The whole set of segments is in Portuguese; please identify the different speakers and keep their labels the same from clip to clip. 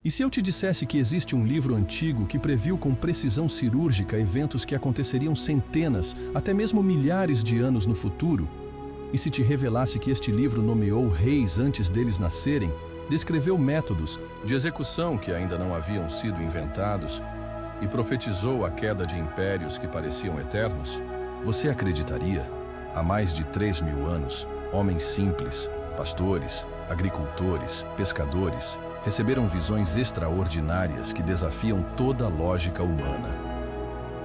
Speaker 1: E se eu te dissesse que existe um livro antigo que previu com precisão cirúrgica eventos que aconteceriam centenas, até mesmo milhares de anos no futuro? E se te revelasse que este livro nomeou reis antes deles nascerem, descreveu métodos de execução que ainda não haviam sido inventados e profetizou a queda de impérios que pareciam eternos? Você acreditaria? Há mais de 3.000 anos, homens simples, pastores, agricultores, pescadores, receberam visões extraordinárias que desafiam toda a lógica humana.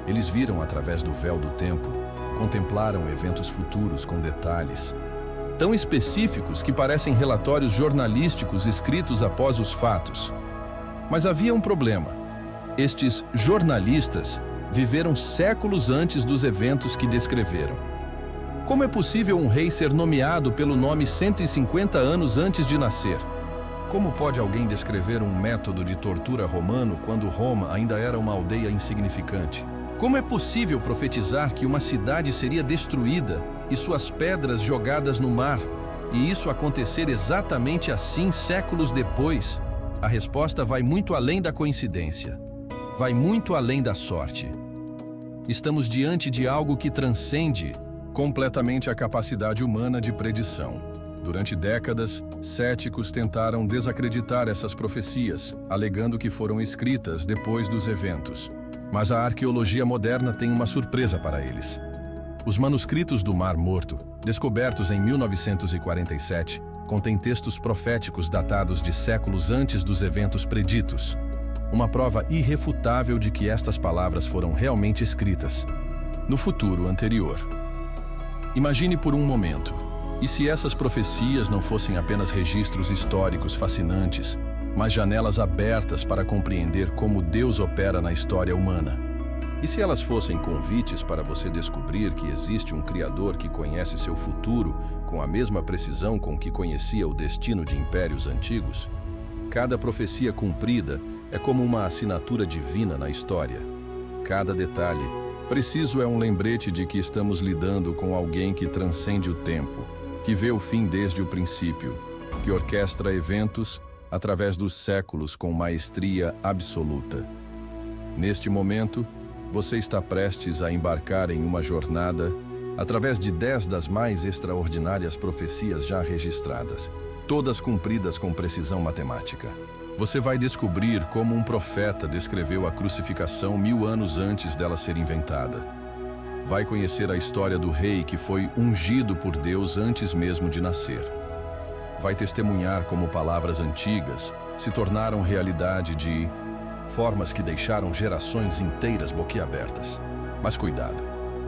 Speaker 1: Eles viram através do véu do tempo, contemplaram eventos futuros com detalhes tão específicos que parecem relatórios jornalísticos escritos após os fatos. Mas havia um problema. Estes jornalistas viveram séculos antes dos eventos que descreveram. Como é possível um rei ser nomeado pelo nome 150 anos antes de nascer? Como pode alguém descrever um método de tortura romano quando Roma ainda era uma aldeia insignificante? Como é possível profetizar que uma cidade seria destruída e suas pedras jogadas no mar, e isso acontecer exatamente assim séculos depois? A resposta vai muito além da coincidência. Vai muito além da sorte. Estamos diante de algo que transcende completamente a capacidade humana de predição. Durante décadas, céticos tentaram desacreditar essas profecias, alegando que foram escritas depois dos eventos. Mas a arqueologia moderna tem uma surpresa para eles. Os manuscritos do Mar Morto, descobertos em 1947, contêm textos proféticos datados de séculos antes dos eventos preditos. Uma prova irrefutável de que estas palavras foram realmente escritas no futuro anterior. Imagine por um momento. E se essas profecias não fossem apenas registros históricos fascinantes, mas janelas abertas para compreender como Deus opera na história humana? E se elas fossem convites para você descobrir que existe um Criador que conhece seu futuro com a mesma precisão com que conhecia o destino de impérios antigos? Cada profecia cumprida é como uma assinatura divina na história. Cada detalhe preciso é um lembrete de que estamos lidando com alguém que transcende o tempo, que vê o fim desde o princípio, que orquestra eventos através dos séculos com maestria absoluta. Neste momento, você está prestes a embarcar em uma jornada através de 10 das mais extraordinárias profecias já registradas, todas cumpridas com precisão matemática. Você vai descobrir como um profeta descreveu a crucificação 1000 anos antes dela ser inventada. Vai conhecer a história do rei que foi ungido por Deus antes mesmo de nascer. Vai testemunhar como palavras antigas se tornaram realidade de formas que deixaram gerações inteiras boquiabertas. Mas cuidado,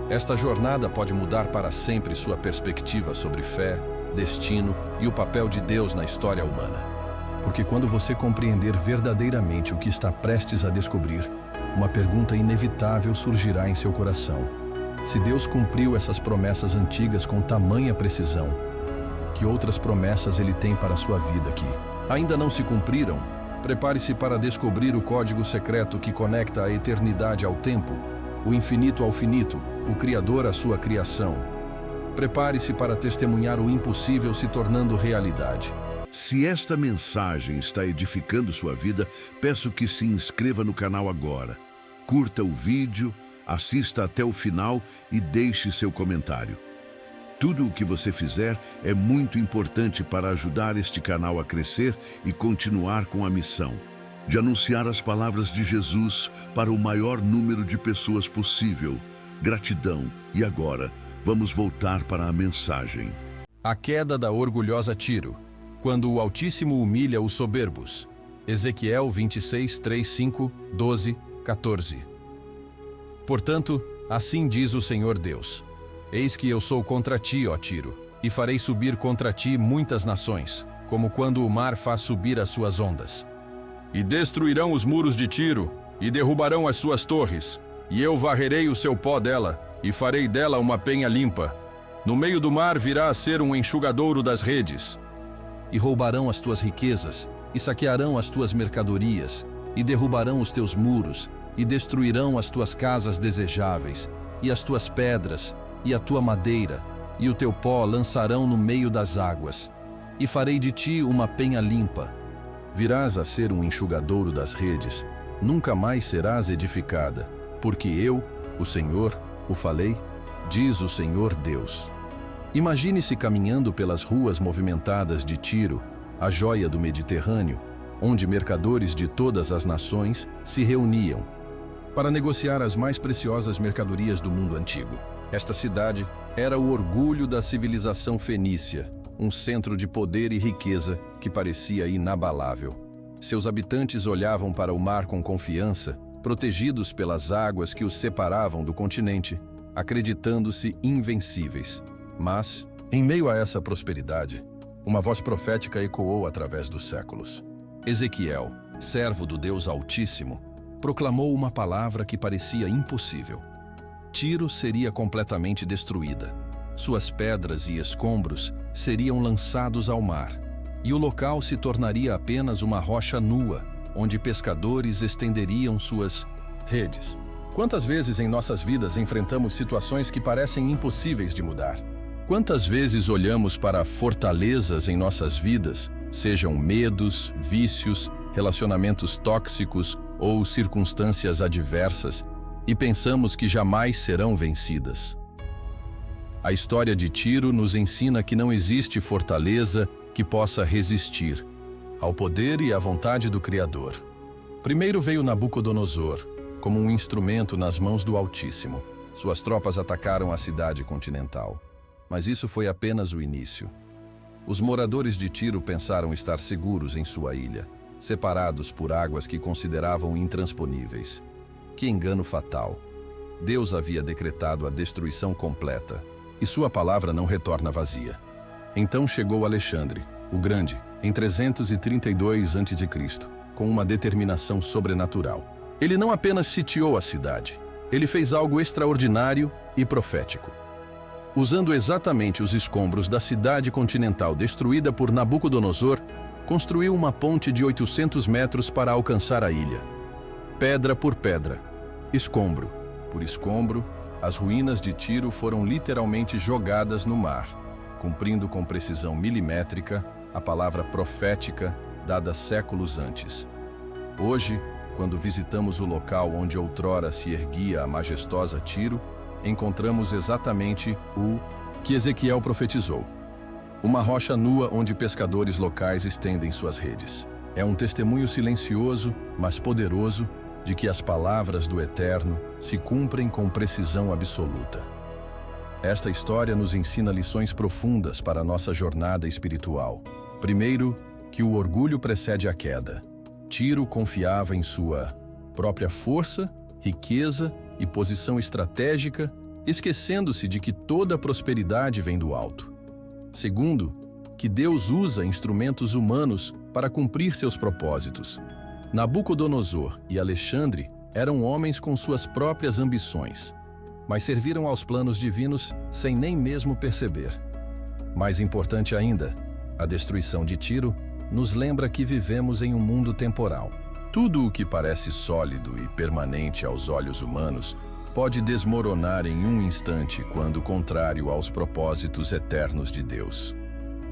Speaker 1: esta jornada pode mudar para sempre sua perspectiva sobre fé, destino e o papel de Deus na história humana. Porque quando você compreender verdadeiramente o que está prestes a descobrir, uma pergunta inevitável surgirá em seu coração. Se Deus cumpriu essas promessas antigas com tamanha precisão, que outras promessas Ele tem para a sua vida que ainda não se cumpriram? Prepare-se para descobrir o código secreto que conecta a eternidade ao tempo, o infinito ao finito, o Criador à sua criação. Prepare-se para testemunhar o impossível se tornando realidade.
Speaker 2: Se esta mensagem está edificando sua vida, peço que se inscreva no canal agora. Curta o vídeo, assista até o final e deixe seu comentário. Tudo o que você fizer é muito importante para ajudar este canal a crescer e continuar com a missão de anunciar as palavras de Jesus para o maior número de pessoas possível. Gratidão. E agora, vamos voltar para a mensagem.
Speaker 1: A queda da orgulhosa Tiro, quando o Altíssimo humilha os soberbos. Ezequiel 26, 3, 5, 12, 14. Portanto, assim diz o Senhor Deus: Eis que eu sou contra ti, ó Tiro, e farei subir contra ti muitas nações, como quando o mar faz subir as suas ondas. E destruirão os muros de Tiro, e derrubarão as suas torres, e eu varrerei o seu pó dela, e farei dela uma penha limpa. No meio do mar virá a ser um enxugadouro das redes. E roubarão as tuas riquezas, e saquearão as tuas mercadorias, e derrubarão os teus muros, e destruirão as tuas casas desejáveis, e as tuas pedras, e a tua madeira, e o teu pó lançarão no meio das águas. E farei de ti uma penha limpa. virás a ser um enxugadouro das redes, nunca mais serás edificada, porque eu, o Senhor, o falei, diz o Senhor Deus. Imagine-se caminhando pelas ruas movimentadas de Tiro, a joia do Mediterrâneo, onde mercadores de todas as nações se reuniam para negociar as mais preciosas mercadorias do mundo antigo. Esta cidade era o orgulho da civilização fenícia, um centro de poder e riqueza que parecia inabalável. Seus habitantes olhavam para o mar com confiança, protegidos pelas águas que os separavam do continente, acreditando-se invencíveis. Mas, em meio a essa prosperidade, uma voz profética ecoou através dos séculos. Ezequiel, servo do Deus Altíssimo, proclamou uma palavra que parecia impossível. Tiro seria completamente destruída. Suas pedras e escombros seriam lançados ao mar, e o local se tornaria apenas uma rocha nua, onde pescadores estenderiam suas redes. Quantas vezes em nossas vidas enfrentamos situações que parecem impossíveis de mudar? Quantas vezes olhamos para fortalezas em nossas vidas, sejam medos, vícios, relacionamentos tóxicos ou circunstâncias adversas, e pensamos que jamais serão vencidas? A história de Tiro nos ensina que não existe fortaleza que possa resistir ao poder e à vontade do Criador. Primeiro veio Nabucodonosor, como um instrumento nas mãos do Altíssimo. Suas tropas atacaram a cidade continental. Mas isso foi apenas o início. Os moradores de Tiro pensaram estar seguros em sua ilha, separados por águas que consideravam intransponíveis. Que engano fatal! Deus havia decretado a destruição completa, e sua palavra não retorna vazia. Então chegou Alexandre, o Grande, em 332 a.C., com uma determinação sobrenatural. Ele não apenas sitiou a cidade, ele fez algo extraordinário e profético. Usando exatamente os escombros da cidade continental destruída por Nabucodonosor, construiu uma ponte de 800 metros para alcançar a ilha. Pedra por pedra, escombro por escombro, as ruínas de Tiro foram literalmente jogadas no mar, cumprindo com precisão milimétrica a palavra profética dada séculos antes. Hoje, quando visitamos o local onde outrora se erguia a majestosa Tiro, encontramos exatamente o que Ezequiel profetizou. Uma rocha nua onde pescadores locais estendem suas redes. É um testemunho silencioso, mas poderoso, de que as palavras do Eterno se cumprem com precisão absoluta. Esta história nos ensina lições profundas para a nossa jornada espiritual. Primeiro, que o orgulho precede a queda. Tiro confiava em sua própria força, riqueza e posição estratégica, esquecendo-se de que toda prosperidade vem do alto. Segundo, que Deus usa instrumentos humanos para cumprir seus propósitos. Nabucodonosor e Alexandre eram homens com suas próprias ambições, mas serviram aos planos divinos sem nem mesmo perceber. Mais importante ainda, a destruição de Tiro nos lembra que vivemos em um mundo temporal. Tudo o que parece sólido e permanente aos olhos humanos pode desmoronar em um instante quando contrário aos propósitos eternos de Deus.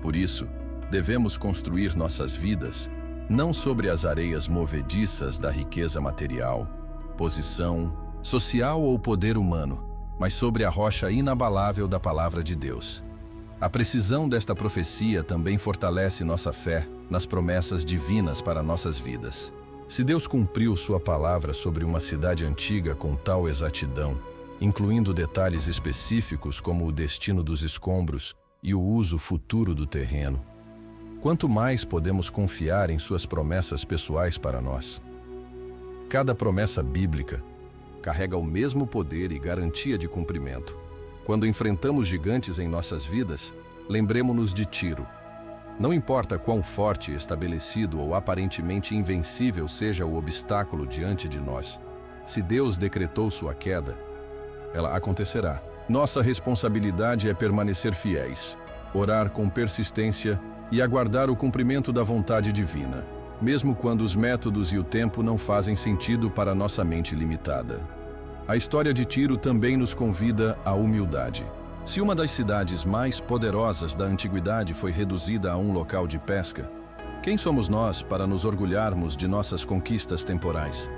Speaker 1: Por isso, devemos construir nossas vidas não sobre as areias movediças da riqueza material, posição social ou poder humano, mas sobre a rocha inabalável da palavra de Deus. A precisão desta profecia também fortalece nossa fé nas promessas divinas para nossas vidas. Se Deus cumpriu sua palavra sobre uma cidade antiga com tal exatidão, incluindo detalhes específicos como o destino dos escombros e o uso futuro do terreno, quanto mais podemos confiar em suas promessas pessoais para nós? Cada promessa bíblica carrega o mesmo poder e garantia de cumprimento. Quando enfrentamos gigantes em nossas vidas, lembremo-nos de Tiro. Não importa quão forte, estabelecido ou aparentemente invencível seja o obstáculo diante de nós, se Deus decretou sua queda, ela acontecerá. Nossa responsabilidade é permanecer fiéis, orar com persistência e aguardar o cumprimento da vontade divina, mesmo quando os métodos e o tempo não fazem sentido para nossa mente limitada. A história de Tiro também nos convida à humildade. Se uma das cidades mais poderosas da antiguidade foi reduzida a um local de pesca, Quem somos nós para nos orgulharmos de nossas conquistas temporais?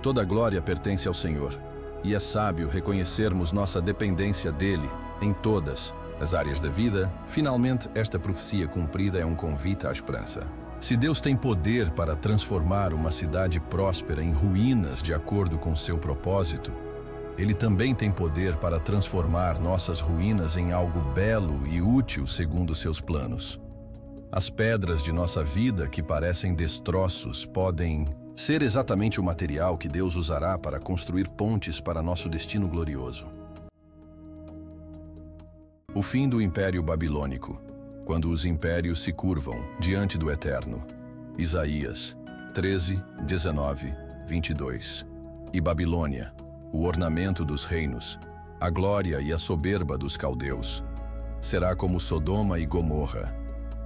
Speaker 1: Toda glória pertence ao Senhor, e é sábio reconhecermos nossa dependência dele em todas as áreas da vida. Finalmente, esta profecia cumprida é um convite à esperança. Se Deus tem poder para transformar uma cidade próspera em ruínas de acordo com seu propósito, Ele também tem poder para transformar nossas ruínas em algo belo e útil segundo seus planos. As pedras de nossa vida que parecem destroços podem ser exatamente o material que Deus usará para construir pontes para nosso destino glorioso. O fim do Império Babilônico, quando os impérios se curvam diante do Eterno. Isaías 13, 19, 22. E Babilônia, o ornamento dos reinos, a glória e a soberba dos caldeus, será como Sodoma e Gomorra,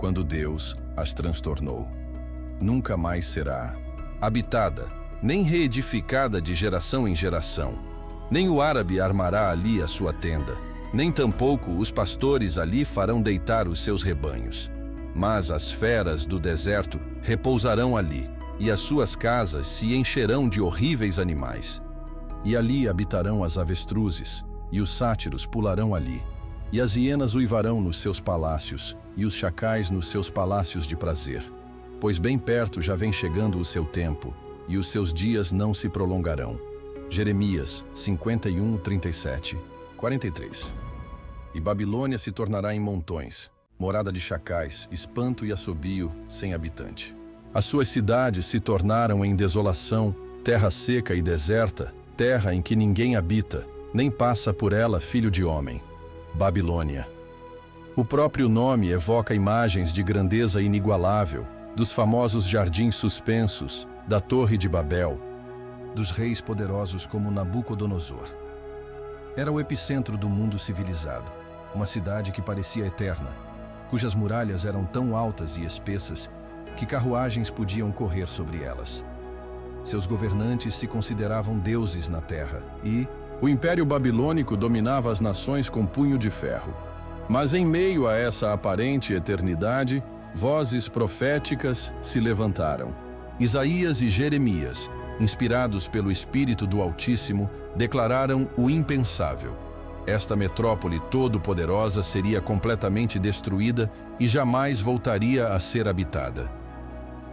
Speaker 1: quando Deus as transtornou. Nunca mais será habitada, nem reedificada de geração em geração. Nem o árabe armará ali a sua tenda, nem tampouco os pastores ali farão deitar os seus rebanhos. Mas as feras do deserto repousarão ali, e as suas casas se encherão de horríveis animais. E ali habitarão as avestruzes, e os sátiros pularão ali, e as hienas uivarão nos seus palácios, e os chacais nos seus palácios de prazer. Pois bem perto já vem chegando o seu tempo, e os seus dias não se prolongarão. Jeremias 51, 37, 43. E Babilônia se tornará em montões, morada de chacais, espanto e assobio, sem habitante. As suas cidades se tornaram em desolação, terra seca e deserta, terra em que ninguém habita, nem passa por ela filho de homem. Babilônia. O próprio nome evoca imagens de grandeza inigualável, dos famosos jardins suspensos, da Torre de Babel, dos reis poderosos como Nabucodonosor. Era o epicentro do mundo civilizado, uma cidade que parecia eterna, cujas muralhas eram tão altas e espessas que carruagens podiam correr sobre elas. Seus governantes se consideravam deuses na terra e o Império Babilônico dominava as nações com punho de ferro. Mas em meio a essa aparente eternidade, vozes proféticas se levantaram. Isaías e Jeremias, inspirados pelo Espírito do Altíssimo, declararam o impensável. Esta metrópole todo-poderosa seria completamente destruída e jamais voltaria a ser habitada.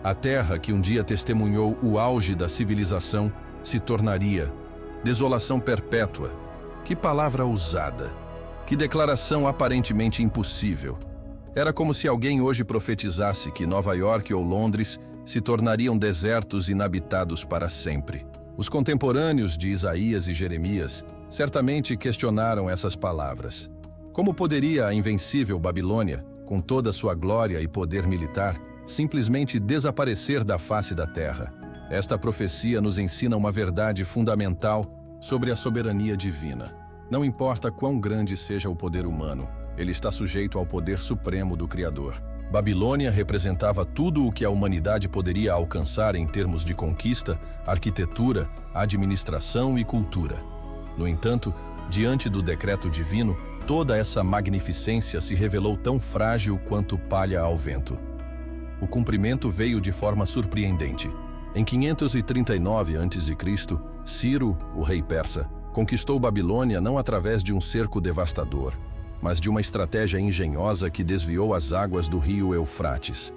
Speaker 1: A terra que um dia testemunhou o auge da civilização se tornaria desolação perpétua. Que palavra ousada! Que declaração aparentemente impossível! Era como se alguém hoje profetizasse que Nova York ou Londres se tornariam desertos inabitados para sempre. Os contemporâneos de Isaías e Jeremias certamente questionaram essas palavras. Como poderia a invencível Babilônia, com toda sua glória e poder militar, simplesmente desaparecer da face da terra? Esta profecia nos ensina uma verdade fundamental sobre a soberania divina. Não importa quão grande seja o poder humano, ele está sujeito ao poder supremo do Criador. Babilônia representava tudo o que a humanidade poderia alcançar em termos de conquista, arquitetura, administração e cultura. No entanto, diante do decreto divino, toda essa magnificência se revelou tão frágil quanto palha ao vento. O cumprimento veio de forma surpreendente. Em 539 a.C., Ciro, o rei persa, conquistou Babilônia não através de um cerco devastador, mas de uma estratégia engenhosa que desviou as águas do rio Eufrates.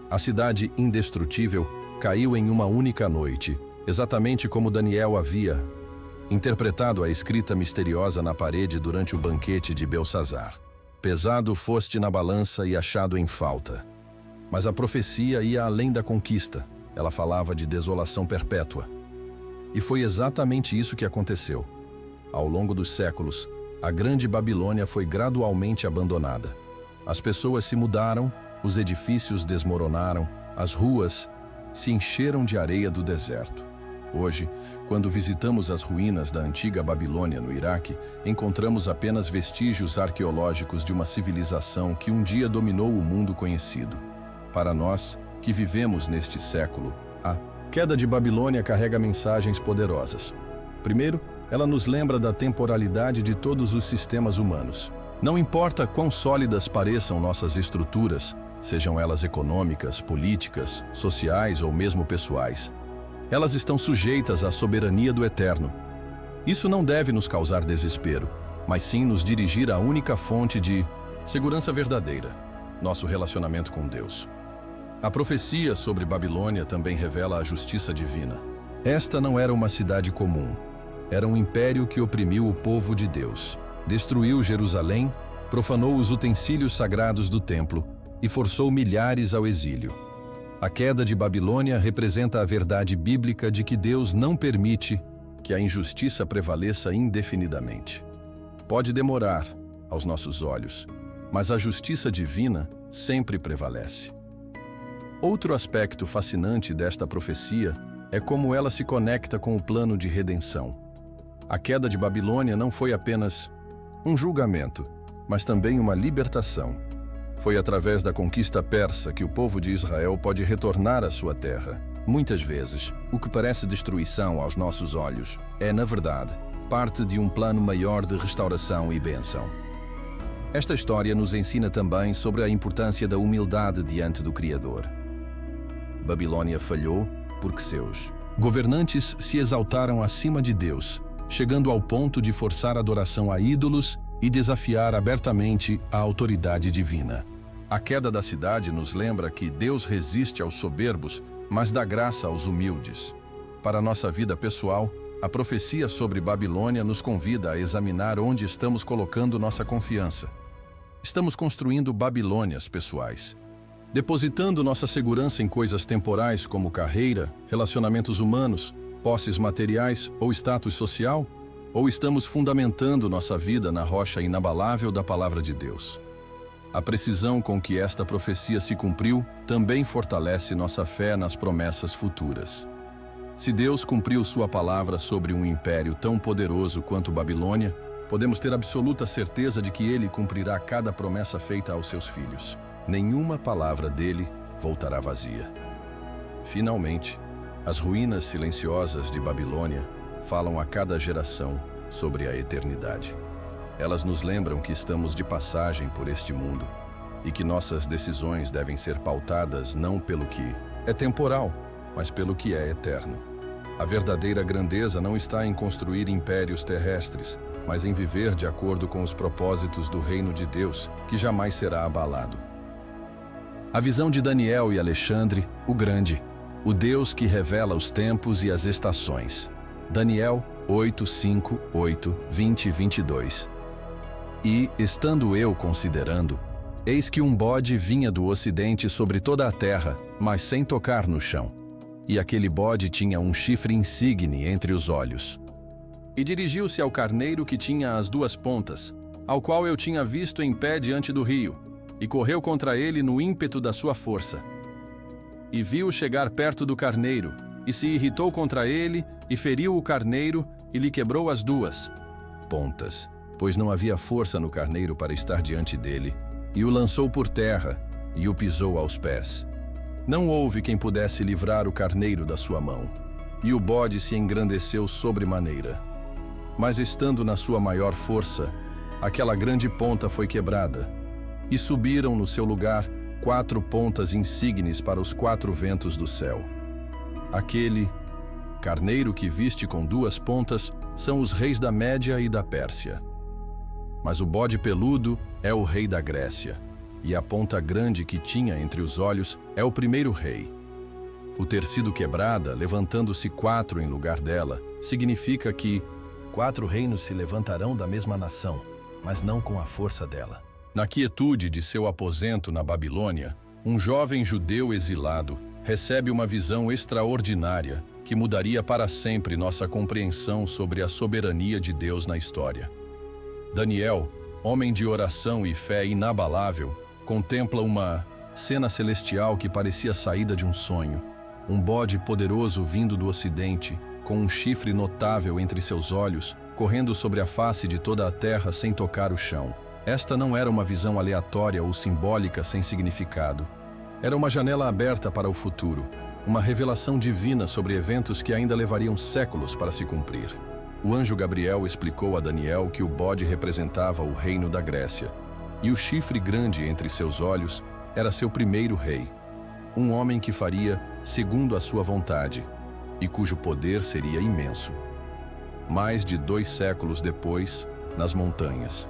Speaker 1: A cidade indestrutível caiu em uma única noite, exatamente como Daniel havia interpretado a escrita misteriosa na parede durante o banquete de Belsazar. Pesado foste na balança e achado em falta. Mas a profecia ia além da conquista. Ela falava de desolação perpétua. E foi exatamente isso que aconteceu. Ao longo dos séculos, a grande Babilônia foi gradualmente abandonada. As pessoas se mudaram, os edifícios desmoronaram, as ruas se encheram de areia do deserto. Hoje, quando visitamos as ruínas da antiga Babilônia no Iraque, encontramos apenas vestígios arqueológicos de uma civilização que um dia dominou o mundo conhecido. Para nós, que vivemos neste século, a queda de Babilônia carrega mensagens poderosas. Primeiro, ela nos lembra da temporalidade de todos os sistemas humanos. Não importa quão sólidas pareçam nossas estruturas, sejam elas econômicas, políticas, sociais ou mesmo pessoais. Elas estão sujeitas à soberania do Eterno. Isso não deve nos causar desespero, mas sim nos dirigir à única fonte de segurança verdadeira, nosso relacionamento com Deus. A profecia sobre Babilônia também revela a justiça divina. Esta não era uma cidade comum. Era um império que oprimiu o povo de Deus, destruiu Jerusalém, profanou os utensílios sagrados do templo e forçou milhares ao exílio. A queda de Babilônia representa a verdade bíblica de que Deus não permite que a injustiça prevaleça indefinidamente. Pode demorar, aos nossos olhos, mas a justiça divina sempre prevalece. Outro aspecto fascinante desta profecia é como ela se conecta com o plano de redenção. A queda de Babilônia não foi apenas um julgamento, mas também uma libertação. Foi através da conquista persa que o povo de Israel pode retornar à sua terra. Muitas vezes, o que parece destruição aos nossos olhos é, na verdade, parte de um plano maior de restauração e bênção. Esta história nos ensina também sobre a importância da humildade diante do Criador. Babilônia falhou porque seus governantes se exaltaram acima de Deus, chegando ao ponto de forçar a adoração a ídolos e desafiar abertamente a autoridade divina. A queda da cidade nos lembra que Deus resiste aos soberbos, mas dá graça aos humildes. Para a nossa vida pessoal, a profecia sobre Babilônia nos convida a examinar onde estamos colocando nossa confiança. Estamos construindo Babilônias pessoais, depositando nossa segurança em coisas temporais como carreira, relacionamentos humanos, posses materiais ou status social? Ou estamos fundamentando nossa vida na rocha inabalável da Palavra de Deus? A precisão com que esta profecia se cumpriu também fortalece nossa fé nas promessas futuras. Se Deus cumpriu sua palavra sobre um império tão poderoso quanto Babilônia, podemos ter absoluta certeza de que Ele cumprirá cada promessa feita aos seus filhos. Nenhuma palavra dele voltará vazia. Finalmente, as ruínas silenciosas de Babilônia falam a cada geração sobre a eternidade. Elas nos lembram que estamos de passagem por este mundo e que nossas decisões devem ser pautadas não pelo que é temporal, mas pelo que é eterno. A verdadeira grandeza não está em construir impérios terrestres, mas em viver de acordo com os propósitos do reino de Deus, que jamais será abalado. A visão de Daniel e Alexandre, o Grande, o Deus que revela os tempos e as estações. Daniel 8, 5, 8, 20 e 22. E, estando eu considerando, eis que um bode vinha do ocidente sobre toda a terra, mas sem tocar no chão. E aquele bode tinha um chifre insigne entre os olhos. E dirigiu-se ao carneiro que tinha as duas pontas, ao qual eu tinha visto em pé diante do rio, e correu contra ele no ímpeto da sua força. E viu chegar perto do carneiro, e se irritou contra ele, e feriu o carneiro, e lhe quebrou as duas pontas, pois não havia força no carneiro para estar diante dele, e o lançou por terra, e o pisou aos pés. Não houve quem pudesse livrar o carneiro da sua mão, e o bode se engrandeceu sobremaneira. Mas estando na sua maior força, aquela grande ponta foi quebrada, e subiram no seu lugar 4 pontas insígnes para os 4 ventos do céu. Aquele carneiro que viste com 2 pontas são os reis da Média e da Pérsia. Mas o bode peludo é o rei da Grécia, e a ponta grande que tinha entre os olhos é o primeiro rei. O ter sido quebrada, levantando-se 4 em lugar dela, significa que 4 reinos se levantarão da mesma nação, mas não com a força dela. Na quietude de seu aposento na Babilônia, um jovem judeu exilado recebe uma visão extraordinária que mudaria para sempre nossa compreensão sobre a soberania de Deus na história. Daniel, homem de oração e fé inabalável, contempla uma cena celestial que parecia saída de um sonho. Um bode poderoso vindo do ocidente, com um chifre notável entre seus olhos, correndo sobre a face de toda a terra sem tocar o chão. Esta não era uma visão aleatória ou simbólica sem significado. Era uma janela aberta para o futuro, uma revelação divina sobre eventos que ainda levariam séculos para se cumprir. O anjo Gabriel explicou a Daniel que o bode representava o reino da Grécia, e o chifre grande entre seus olhos era seu primeiro rei, um homem que faria segundo a sua vontade e cujo poder seria imenso. Mais de 2 séculos depois, nas montanhas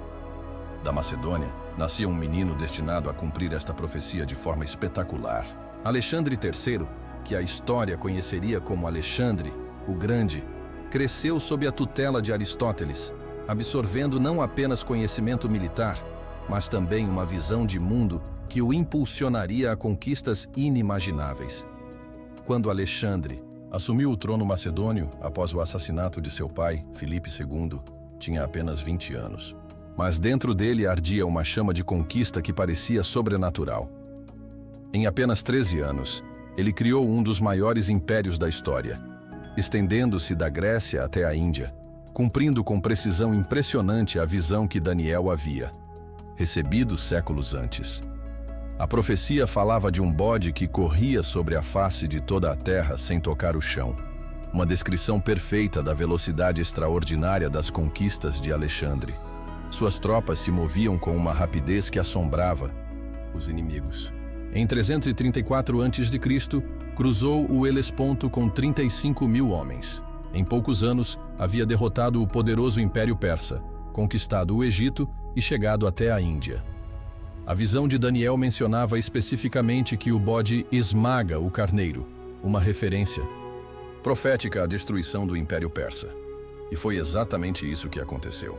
Speaker 1: da Macedônia, nascia um menino destinado a cumprir esta profecia de forma espetacular. Alexandre III, que a história conheceria como Alexandre o Grande, cresceu sob a tutela de Aristóteles, absorvendo não apenas conhecimento militar, mas também uma visão de mundo que o impulsionaria a conquistas inimagináveis. Quando Alexandre assumiu o trono macedônio após o assassinato de seu pai, Filipe II, tinha apenas 20 anos. Mas dentro dele ardia uma chama de conquista que parecia sobrenatural. Em apenas 13 anos, ele criou um dos maiores impérios da história, estendendo-se da Grécia até a Índia, cumprindo com precisão impressionante a visão que Daniel havia recebido séculos antes. A profecia falava de um bode que corria sobre a face de toda a terra sem tocar o chão, uma descrição perfeita da velocidade extraordinária das conquistas de Alexandre. Suas tropas se moviam com uma rapidez que assombrava os inimigos. Em 334 a.C., cruzou o Helesponto com 35.000 homens. Em poucos anos, havia derrotado o poderoso Império Persa, conquistado o Egito e chegado até a Índia. A visão de Daniel mencionava especificamente que o bode esmaga o carneiro, uma referência profética à destruição do Império Persa. E foi exatamente isso que aconteceu.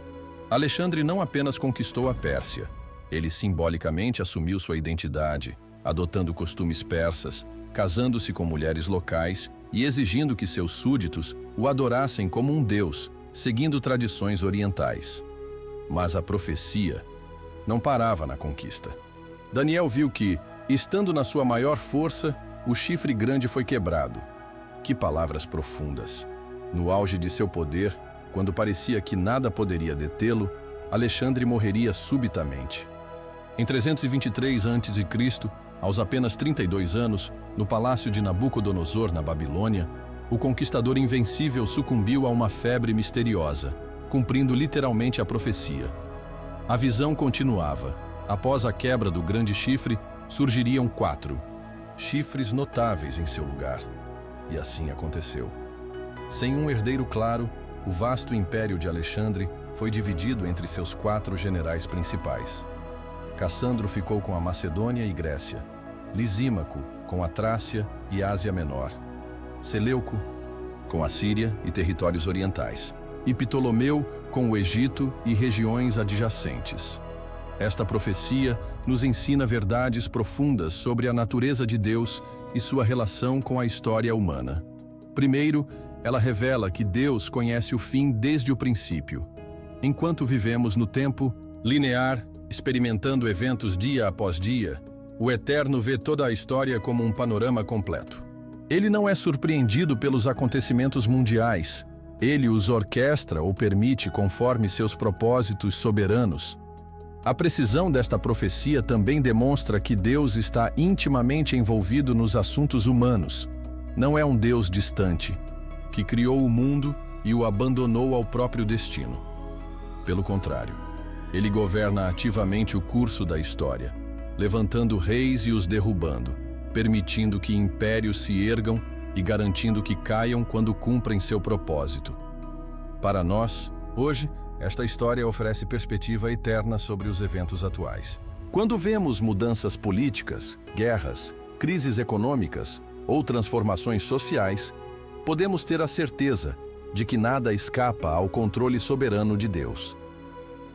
Speaker 1: Alexandre não apenas conquistou a Pérsia, ele simbolicamente assumiu sua identidade, adotando costumes persas, casando-se com mulheres locais e exigindo que seus súditos o adorassem como um deus, seguindo tradições orientais. Mas a profecia não parava na conquista. Daniel viu que, estando na sua maior força, o chifre grande foi quebrado. Que palavras profundas! No auge de seu poder, quando parecia que nada poderia detê-lo, Alexandre morreria subitamente. Em 323 a.C., aos apenas 32 anos, no palácio de Nabucodonosor, na Babilônia, o conquistador invencível sucumbiu a uma febre misteriosa, cumprindo literalmente a profecia. A visão continuava. Após a quebra do grande chifre, surgiriam 4 chifres notáveis em seu lugar. E assim aconteceu. Sem um herdeiro claro, o vasto império de Alexandre foi dividido entre seus 4 generais principais. Cassandro ficou com a Macedônia e Grécia, Lisímaco com a Trácia e Ásia Menor, Seleuco com a Síria e territórios orientais, e Ptolomeu com o Egito e regiões adjacentes. Esta profecia nos ensina verdades profundas sobre a natureza de Deus e sua relação com a história humana. Primeiro, ela revela que Deus conhece o fim desde o princípio. Enquanto vivemos no tempo linear, experimentando eventos dia após dia, o Eterno vê toda a história como um panorama completo. Ele não é surpreendido pelos acontecimentos mundiais. Ele os orquestra ou permite conforme seus propósitos soberanos. A precisão desta profecia também demonstra que Deus está intimamente envolvido nos assuntos humanos. Não é um Deus distante, que criou o mundo e o abandonou ao próprio destino. Pelo contrário, ele governa ativamente o curso da história, levantando reis e os derrubando, permitindo que impérios se ergam e garantindo que caiam quando cumprem seu propósito. Para nós, hoje, esta história oferece perspectiva eterna sobre os eventos atuais. Quando vemos mudanças políticas, guerras, crises econômicas ou transformações sociais, podemos ter a certeza de que nada escapa ao controle soberano de Deus.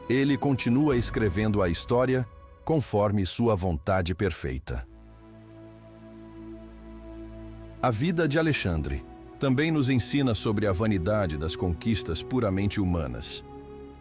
Speaker 1: Ele continua escrevendo a história conforme sua vontade perfeita. A vida de Alexandre também nos ensina sobre a vanidade das conquistas puramente humanas.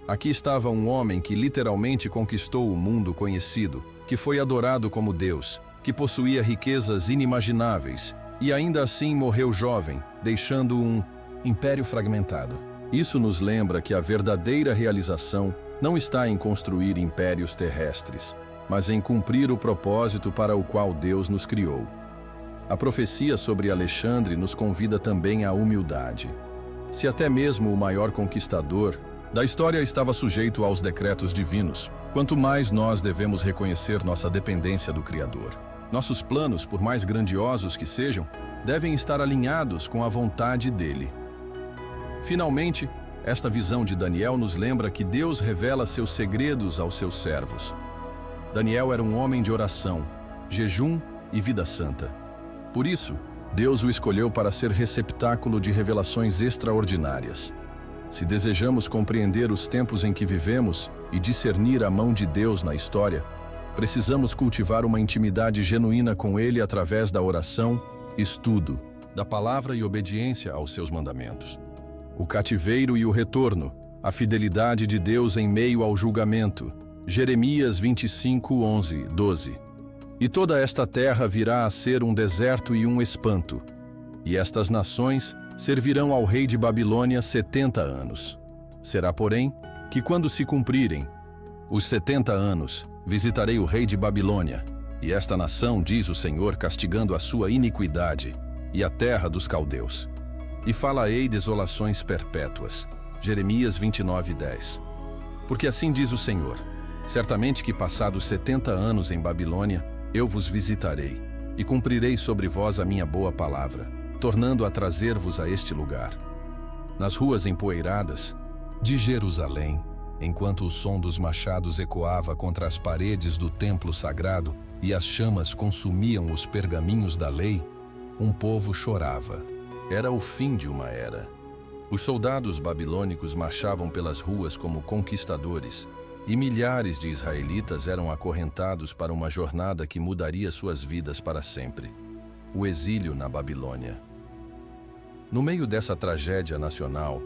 Speaker 1: Aqui estava um homem que literalmente conquistou o mundo conhecido, que foi adorado como Deus, que possuía riquezas inimagináveis e ainda assim morreu jovem, deixando um império fragmentado. Isso nos lembra que a verdadeira realização não está em construir impérios terrestres, mas em cumprir o propósito para o qual Deus nos criou. A profecia sobre Alexandre nos convida também à humildade. Se até mesmo o maior conquistador da história estava sujeito aos decretos divinos, Quanto mais nós devemos reconhecer nossa dependência do Criador. Nossos planos, por mais grandiosos que sejam, devem estar alinhados com a vontade dele. Finalmente, esta visão de Daniel nos lembra que Deus revela seus segredos aos seus servos. Daniel era um homem de oração, jejum e vida santa. Por isso, Deus o escolheu para ser receptáculo de revelações extraordinárias. Se desejamos compreender os tempos em que vivemos e discernir a mão de Deus na história, precisamos cultivar uma intimidade genuína com Ele através da oração, estudo, da palavra e obediência aos seus mandamentos. O cativeiro e o retorno, a fidelidade de Deus em meio ao julgamento. Jeremias 25, 11, 12. E toda esta terra virá a ser um deserto e um espanto, e estas nações servirão ao rei de Babilônia 70 anos. Será, porém, que quando se cumprirem os 70 anos, visitarei o rei de Babilônia, e esta nação, diz o Senhor, castigando a sua iniquidade, e a terra dos caldeus. E fala-ei desolações perpétuas. Jeremias 29, 10. Porque assim diz o Senhor: certamente que passados 70 anos em Babilônia, eu vos visitarei, e cumprirei sobre vós a minha boa palavra, tornando a trazer-vos a este lugar. Nas ruas empoeiradas de Jerusalém, enquanto o som dos machados ecoava contra as paredes do templo sagrado e as chamas consumiam os pergaminhos da lei, um povo chorava. Era o fim de uma era. Os soldados babilônicos marchavam pelas ruas como conquistadores, e milhares de israelitas eram acorrentados para uma jornada que mudaria suas vidas para sempre: o exílio na Babilônia. No meio dessa tragédia nacional,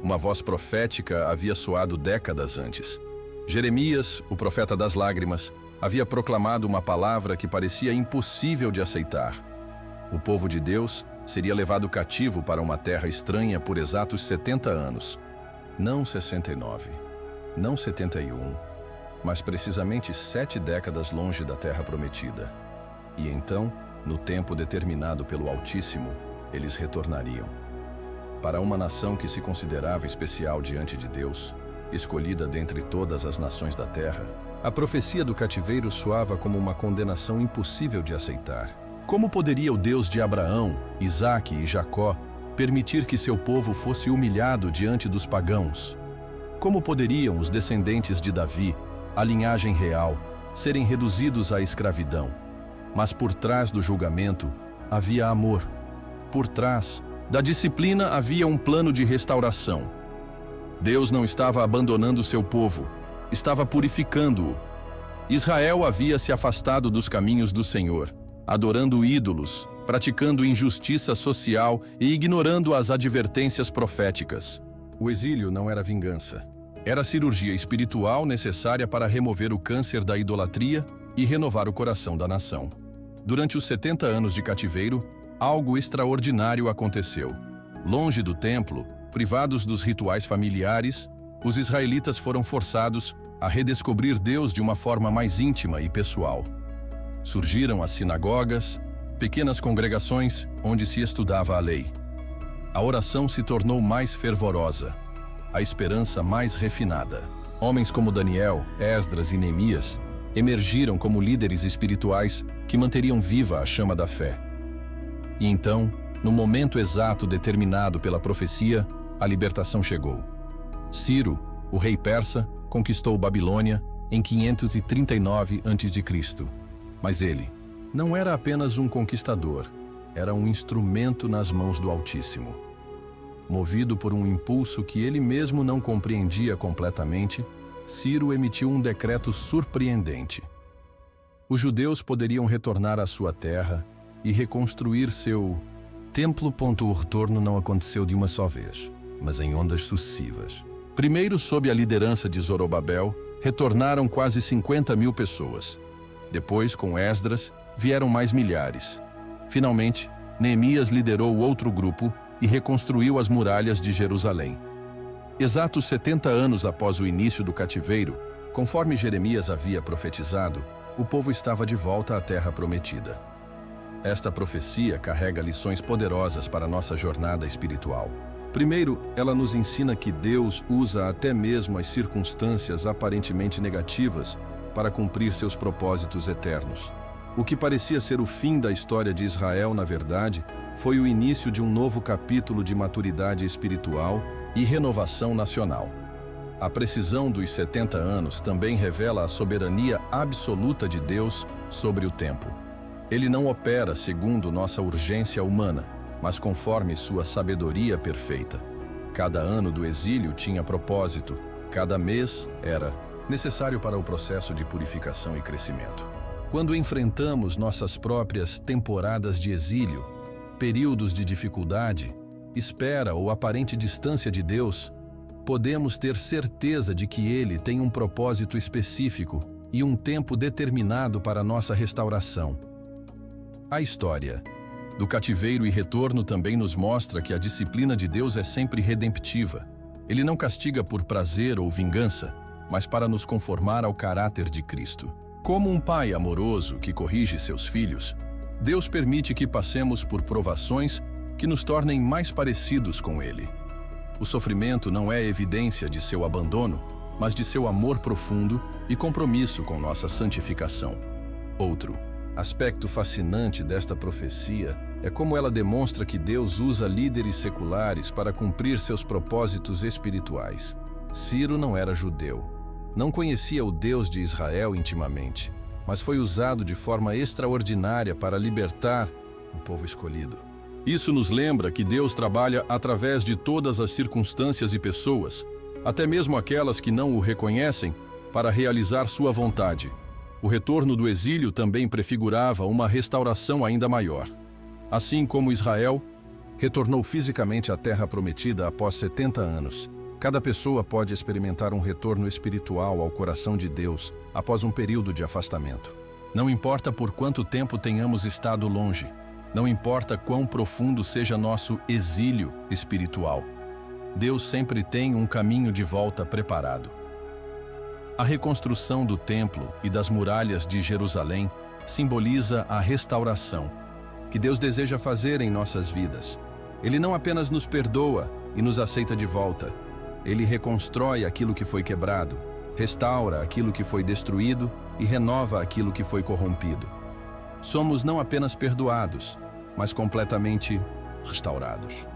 Speaker 1: uma voz profética havia soado décadas antes. Jeremias, o profeta das lágrimas, havia proclamado uma palavra que parecia impossível de aceitar. O povo de Deus seria levado cativo para uma terra estranha por exatos 70 anos. Não 69, não 71, mas precisamente 7 décadas longe da terra prometida. E então, no tempo determinado pelo Altíssimo, eles retornariam. Para uma nação que se considerava especial diante de Deus, escolhida dentre todas as nações da terra, a profecia do cativeiro soava como uma condenação impossível de aceitar. Como poderia o Deus de Abraão, Isaque e Jacó permitir que seu povo fosse humilhado diante dos pagãos? Como poderiam os descendentes de Davi, a linhagem real, serem reduzidos à escravidão? Mas por trás do julgamento havia amor. Por trás da disciplina havia um plano de restauração. Deus não estava abandonando seu povo, estava purificando-o. Israel havia se afastado dos caminhos do Senhor, adorando ídolos, praticando injustiça social e ignorando as advertências proféticas. O exílio não era vingança. Era a cirurgia espiritual necessária para remover o câncer da idolatria e renovar o coração da nação. Durante os 70 anos de cativeiro, algo extraordinário aconteceu. Longe do templo, privados dos rituais familiares, os israelitas foram forçados a redescobrir Deus de uma forma mais íntima e pessoal. Surgiram as sinagogas, pequenas congregações onde se estudava a lei. A oração se tornou mais fervorosa, a esperança mais refinada. Homens como Daniel, Esdras e Neemias emergiram como líderes espirituais que manteriam viva a chama da fé. E então, no momento exato determinado pela profecia, a libertação chegou. Ciro, o rei persa, conquistou Babilônia em 539 a.C. Mas ele não era apenas um conquistador, era um instrumento nas mãos do Altíssimo. Movido por um impulso que ele mesmo não compreendia completamente, Ciro emitiu um decreto surpreendente. Os judeus poderiam retornar à sua terra e reconstruir seu templo. O retorno não aconteceu de uma só vez, mas em ondas sucessivas. Primeiro, sob a liderança de Zorobabel, retornaram quase 50.000 pessoas. Depois, com Esdras, vieram mais milhares. Finalmente, Neemias liderou outro grupo e reconstruiu as muralhas de Jerusalém. Exatos 70 anos após o início do cativeiro, conforme Jeremias havia profetizado, o povo estava de volta à terra prometida. Esta profecia carrega lições poderosas para nossa jornada espiritual. Primeiro, ela nos ensina que Deus usa até mesmo as circunstâncias aparentemente negativas para cumprir seus propósitos eternos. O que parecia ser o fim da história de Israel, na verdade, foi o início de um novo capítulo de maturidade espiritual e renovação nacional. A precisão dos 70 anos também revela a soberania absoluta de Deus sobre o tempo. Ele não opera segundo nossa urgência humana, mas conforme sua sabedoria perfeita. Cada ano do exílio tinha propósito, cada mês era necessário para o processo de purificação e crescimento. Quando enfrentamos nossas próprias temporadas de exílio, períodos de dificuldade, espera ou aparente distância de Deus, podemos ter certeza de que Ele tem um propósito específico e um tempo determinado para nossa restauração. A história do cativeiro e retorno também nos mostra que a disciplina de Deus é sempre redemptiva. Ele não castiga por prazer ou vingança, mas para nos conformar ao caráter de Cristo. Como um pai amoroso que corrige seus filhos, Deus permite que passemos por provações que nos tornem mais parecidos com Ele. O sofrimento não é evidência de seu abandono, mas de seu amor profundo e compromisso com nossa santificação. Outro aspecto fascinante desta profecia é como ela demonstra que Deus usa líderes seculares para cumprir seus propósitos espirituais. Ciro não era judeu, não conhecia o Deus de Israel intimamente, mas foi usado de forma extraordinária para libertar o povo escolhido. Isso nos lembra que Deus trabalha através de todas as circunstâncias e pessoas, até mesmo aquelas que não o reconhecem, para realizar sua vontade. O retorno do exílio também prefigurava uma restauração ainda maior. Assim como Israel retornou fisicamente à terra prometida após 70 anos, cada pessoa pode experimentar um retorno espiritual ao coração de Deus após um período de afastamento. Não importa por quanto tempo tenhamos estado longe, não importa quão profundo seja nosso exílio espiritual, Deus sempre tem um caminho de volta preparado. A reconstrução do templo e das muralhas de Jerusalém simboliza a restauração que Deus deseja fazer em nossas vidas. Ele não apenas nos perdoa e nos aceita de volta, Ele reconstrói aquilo que foi quebrado, restaura aquilo que foi destruído e renova aquilo que foi corrompido. Somos não apenas perdoados, mas completamente restaurados.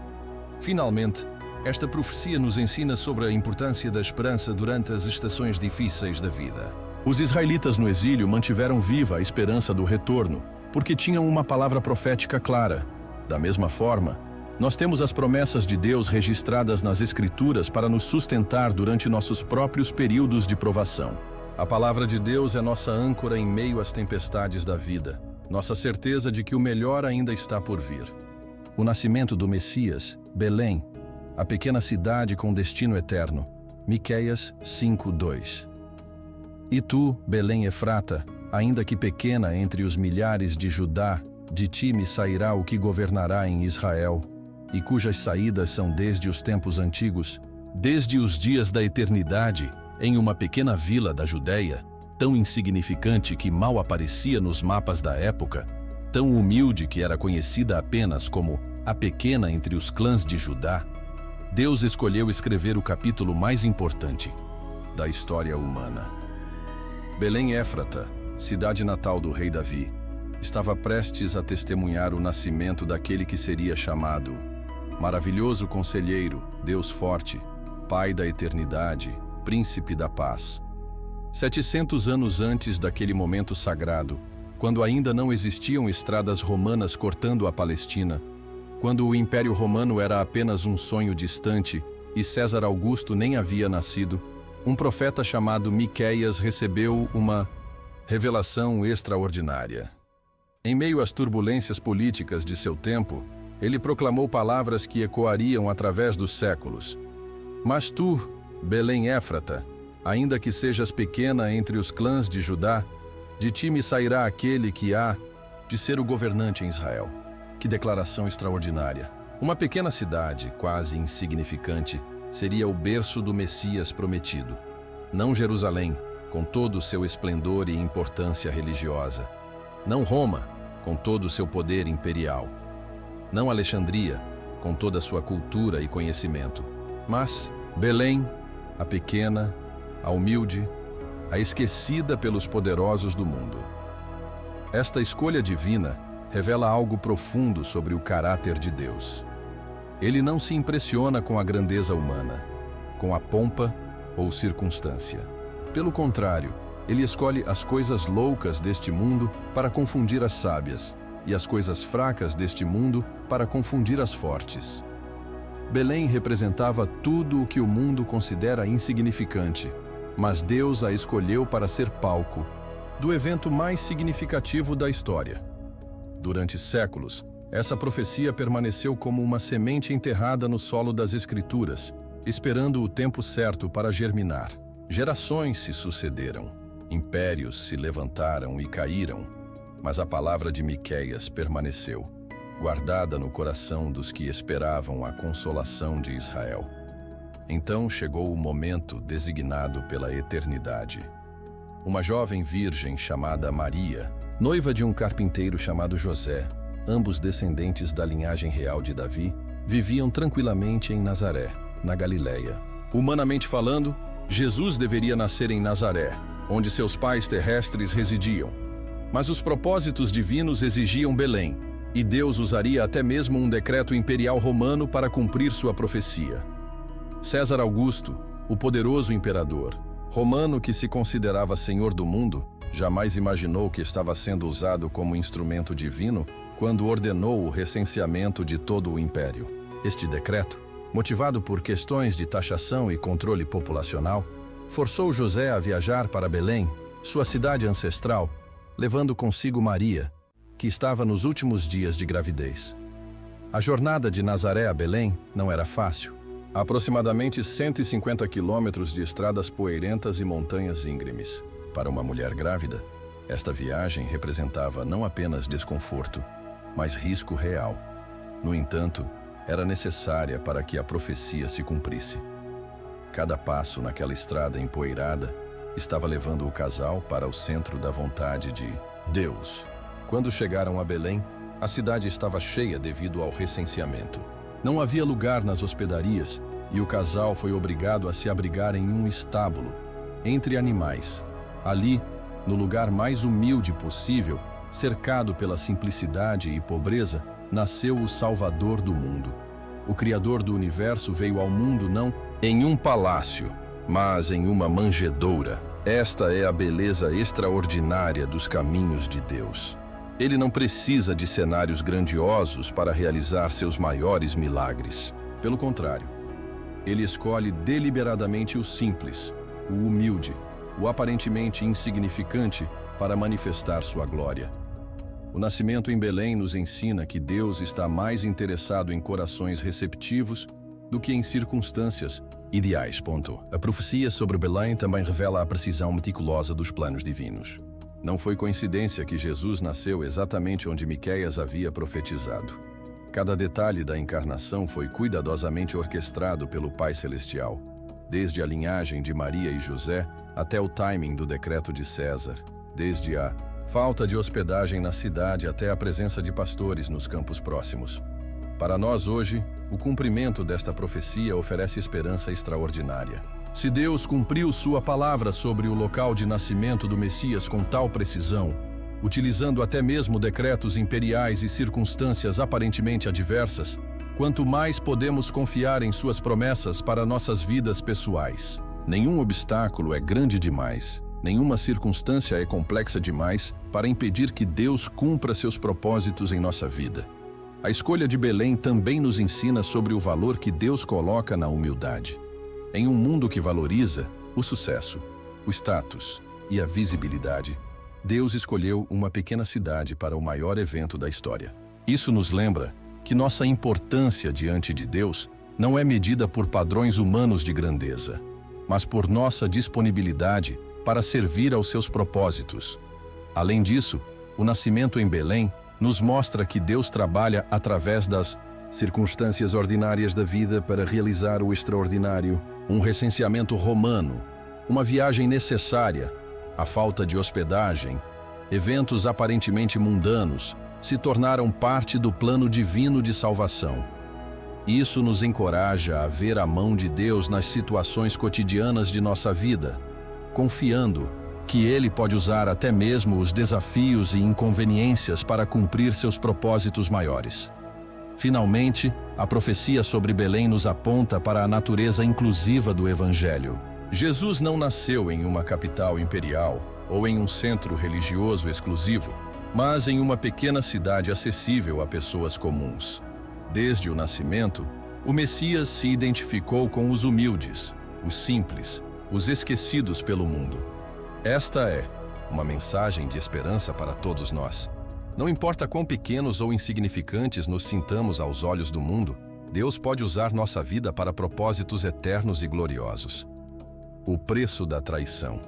Speaker 1: Finalmente, esta profecia nos ensina sobre a importância da esperança durante as estações difíceis da vida. Os israelitas no exílio mantiveram viva a esperança do retorno, porque tinham uma palavra profética clara. Da mesma forma, nós temos as promessas de Deus registradas nas Escrituras para nos sustentar durante nossos próprios períodos de provação. A palavra de Deus é nossa âncora em meio às tempestades da vida, nossa certeza de que o melhor ainda está por vir. O nascimento do Messias, Belém, a pequena cidade com destino eterno. Miqueias 5:2. E tu, Belém Efrata, ainda que pequena entre os milhares de Judá, de ti me sairá o que governará em Israel, e cujas saídas são desde os tempos antigos, desde os dias da eternidade, em uma pequena vila da Judéia, tão insignificante que mal aparecia nos mapas da época, tão humilde que era conhecida apenas como a pequena entre os clãs de Judá, Deus escolheu escrever o capítulo mais importante da história humana. Belém Éfrata, cidade natal do rei Davi, estava prestes a testemunhar o nascimento daquele que seria chamado Maravilhoso Conselheiro, Deus Forte, Pai da Eternidade, Príncipe da Paz. 700 anos antes daquele momento sagrado, quando ainda não existiam estradas romanas cortando a Palestina, quando o Império Romano era apenas um sonho distante e César Augusto nem havia nascido, um profeta chamado Miqueias recebeu uma revelação extraordinária. Em meio às turbulências políticas de seu tempo, ele proclamou palavras que ecoariam através dos séculos. Mas tu, Belém Éfrata, ainda que sejas pequena entre os clãs de Judá, de ti me sairá aquele que há de ser o governante em Israel. Que declaração extraordinária! Uma pequena cidade, quase insignificante, seria o berço do Messias prometido. Não Jerusalém, com todo o seu esplendor e importância religiosa. Não Roma, com todo o seu poder imperial. Não Alexandria, com toda a sua cultura e conhecimento. Mas Belém, a pequena, a humilde, a esquecida pelos poderosos do mundo. Esta escolha divina revela algo profundo sobre o caráter de Deus. Ele não se impressiona com a grandeza humana, com a pompa ou circunstância. Pelo contrário, ele escolhe as coisas loucas deste mundo para confundir as sábias, e as coisas fracas deste mundo para confundir as fortes. Belém representava tudo o que o mundo considera insignificante, mas Deus a escolheu para ser palco do evento mais significativo da história. Durante séculos, essa profecia permaneceu como uma semente enterrada no solo das Escrituras, esperando o tempo certo para germinar. Gerações se sucederam, impérios se levantaram e caíram, mas a palavra de Miqueias permaneceu, guardada no coração dos que esperavam a consolação de Israel. Então chegou o momento designado pela eternidade. Uma jovem virgem chamada Maria, noiva de um carpinteiro chamado José, ambos descendentes da linhagem real de Davi, viviam tranquilamente em Nazaré, na Galileia. Humanamente falando, Jesus deveria nascer em Nazaré, onde seus pais terrestres residiam. Mas os propósitos divinos exigiam Belém, e Deus usaria até mesmo um decreto imperial romano para cumprir sua profecia. César Augusto, o poderoso imperador, romano que se considerava senhor do mundo, jamais imaginou que estava sendo usado como instrumento divino quando ordenou o recenseamento de todo o império. Este decreto, motivado por questões de taxação e controle populacional, forçou José a viajar para Belém, sua cidade ancestral, levando consigo Maria, que estava nos últimos dias de gravidez. A jornada de Nazaré a Belém não era fácil. Aproximadamente 150 quilômetros de estradas poeirentas e montanhas íngremes. Para uma mulher grávida, esta viagem representava não apenas desconforto, mas risco real. No entanto, era necessária para que a profecia se cumprisse. Cada passo naquela estrada empoeirada estava levando o casal para o centro da vontade de Deus. Quando chegaram a Belém, a cidade estava cheia devido ao recenseamento. Não havia lugar nas hospedarias e o casal foi obrigado a se abrigar em um estábulo, entre animais. Ali, no lugar mais humilde possível, cercado pela simplicidade e pobreza, nasceu o Salvador do mundo. O Criador do universo veio ao mundo não em um palácio, mas em uma manjedoura. Esta é a beleza extraordinária dos caminhos de Deus. Ele não precisa de cenários grandiosos para realizar seus maiores milagres. Pelo contrário, ele escolhe deliberadamente o simples, o humilde, o aparentemente insignificante para manifestar sua glória. O nascimento em Belém nos ensina que Deus está mais interessado em corações receptivos do que em circunstâncias ideais. A profecia sobre Belém também revela a precisão meticulosa dos planos divinos. Não foi coincidência que Jesus nasceu exatamente onde Miqueias havia profetizado. Cada detalhe da encarnação foi cuidadosamente orquestrado pelo Pai Celestial, desde a linhagem de Maria e José até o timing do decreto de César, desde a falta de hospedagem na cidade até a presença de pastores nos campos próximos. Para nós hoje, o cumprimento desta profecia oferece esperança extraordinária. Se Deus cumpriu sua palavra sobre o local de nascimento do Messias com tal precisão, utilizando até mesmo decretos imperiais e circunstâncias aparentemente adversas, quanto mais podemos confiar em suas promessas para nossas vidas pessoais. Nenhum obstáculo é grande demais, nenhuma circunstância é complexa demais para impedir que Deus cumpra seus propósitos em nossa vida. A escolha de Belém também nos ensina sobre o valor que Deus coloca na humildade. Em um mundo que valoriza o sucesso, o status e a visibilidade, Deus escolheu uma pequena cidade para o maior evento da história. Isso nos lembra que nossa importância diante de Deus não é medida por padrões humanos de grandeza, mas por nossa disponibilidade para servir aos seus propósitos. Além disso, o nascimento em Belém nos mostra que Deus trabalha através das circunstâncias ordinárias da vida para realizar o extraordinário. Um recenseamento romano, uma viagem necessária, a falta de hospedagem, eventos aparentemente mundanos, se tornaram parte do plano divino de salvação. Isso nos encoraja a ver a mão de Deus nas situações cotidianas de nossa vida, confiando que Ele pode usar até mesmo os desafios e inconveniências para cumprir seus propósitos maiores. Finalmente, a profecia sobre Belém nos aponta para a natureza inclusiva do Evangelho. Jesus não nasceu em uma capital imperial ou em um centro religioso exclusivo, mas em uma pequena cidade acessível a pessoas comuns. Desde o nascimento, o Messias se identificou com os humildes, os simples, os esquecidos pelo mundo. Esta é uma mensagem de esperança para todos nós. Não importa quão pequenos ou insignificantes nos sintamos aos olhos do mundo, Deus pode usar nossa vida para propósitos eternos e gloriosos. O preço da traição,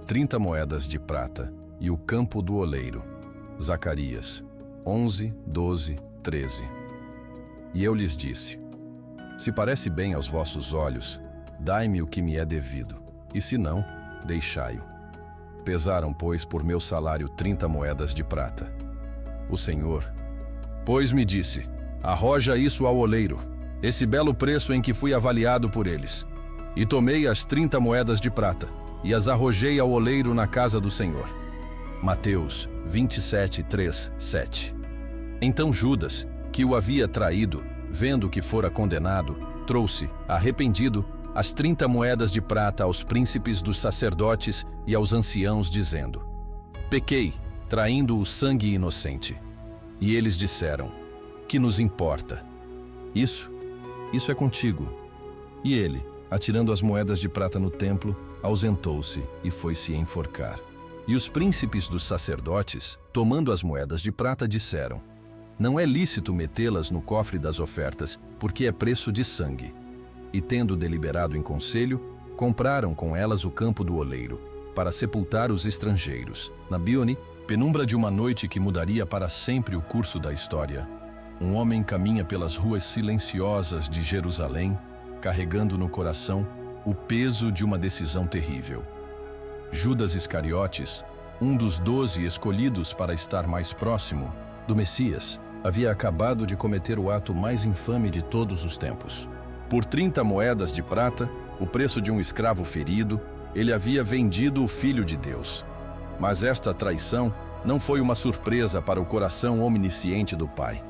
Speaker 1: 30 moedas de prata e o campo do oleiro. Zacarias 11, 12, 13. E eu lhes disse: se parece bem aos vossos olhos, dai-me o que me é devido, e se não, deixai-o. Pesaram, pois, por meu salário 30 moedas de prata. O Senhor, pois, me disse: arroja isso ao oleiro, esse belo preço em que fui avaliado por eles. E tomei as 30 moedas de prata, e as arrojei ao oleiro na casa do Senhor. Mateus 27, 3, 7. Então Judas, que o havia traído, vendo que fora condenado, trouxe, arrependido, as 30 moedas de prata aos príncipes dos sacerdotes e aos anciãos, dizendo: pequei, traindo o sangue inocente. E eles disseram: que nos importa? Isso é contigo. E ele, atirando as moedas de prata no templo, ausentou-se e foi-se enforcar. E os príncipes dos sacerdotes, tomando as moedas de prata, disseram: não é lícito metê-las no cofre das ofertas, porque é preço de sangue. E tendo deliberado em conselho, compraram com elas o campo do oleiro, para sepultar os estrangeiros. Na Bíone, penumbra de uma noite que mudaria para sempre o curso da história, um homem caminha pelas ruas silenciosas de Jerusalém, carregando no coração o peso de uma decisão terrível. Judas Iscariotes, um dos 12 escolhidos para estar mais próximo do Messias, havia acabado de cometer o ato mais infame de todos os tempos. Por 30 moedas de prata, o preço de um escravo ferido, ele havia vendido o Filho de Deus. Mas esta traição não foi uma surpresa para o coração onisciente do Pai.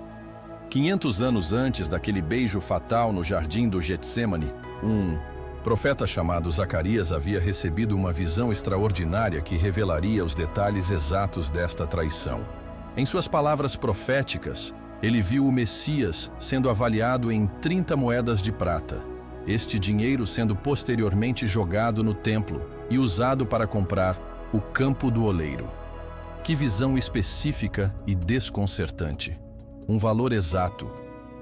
Speaker 1: 500 anos antes daquele beijo fatal no jardim do Getsêmani, um profeta chamado Zacarias havia recebido uma visão extraordinária que revelaria os detalhes exatos desta traição. Em suas palavras proféticas, ele viu o Messias sendo avaliado em 30 moedas de prata, este dinheiro sendo posteriormente jogado no templo e usado para comprar o campo do oleiro. Que visão específica e desconcertante! Um valor exato,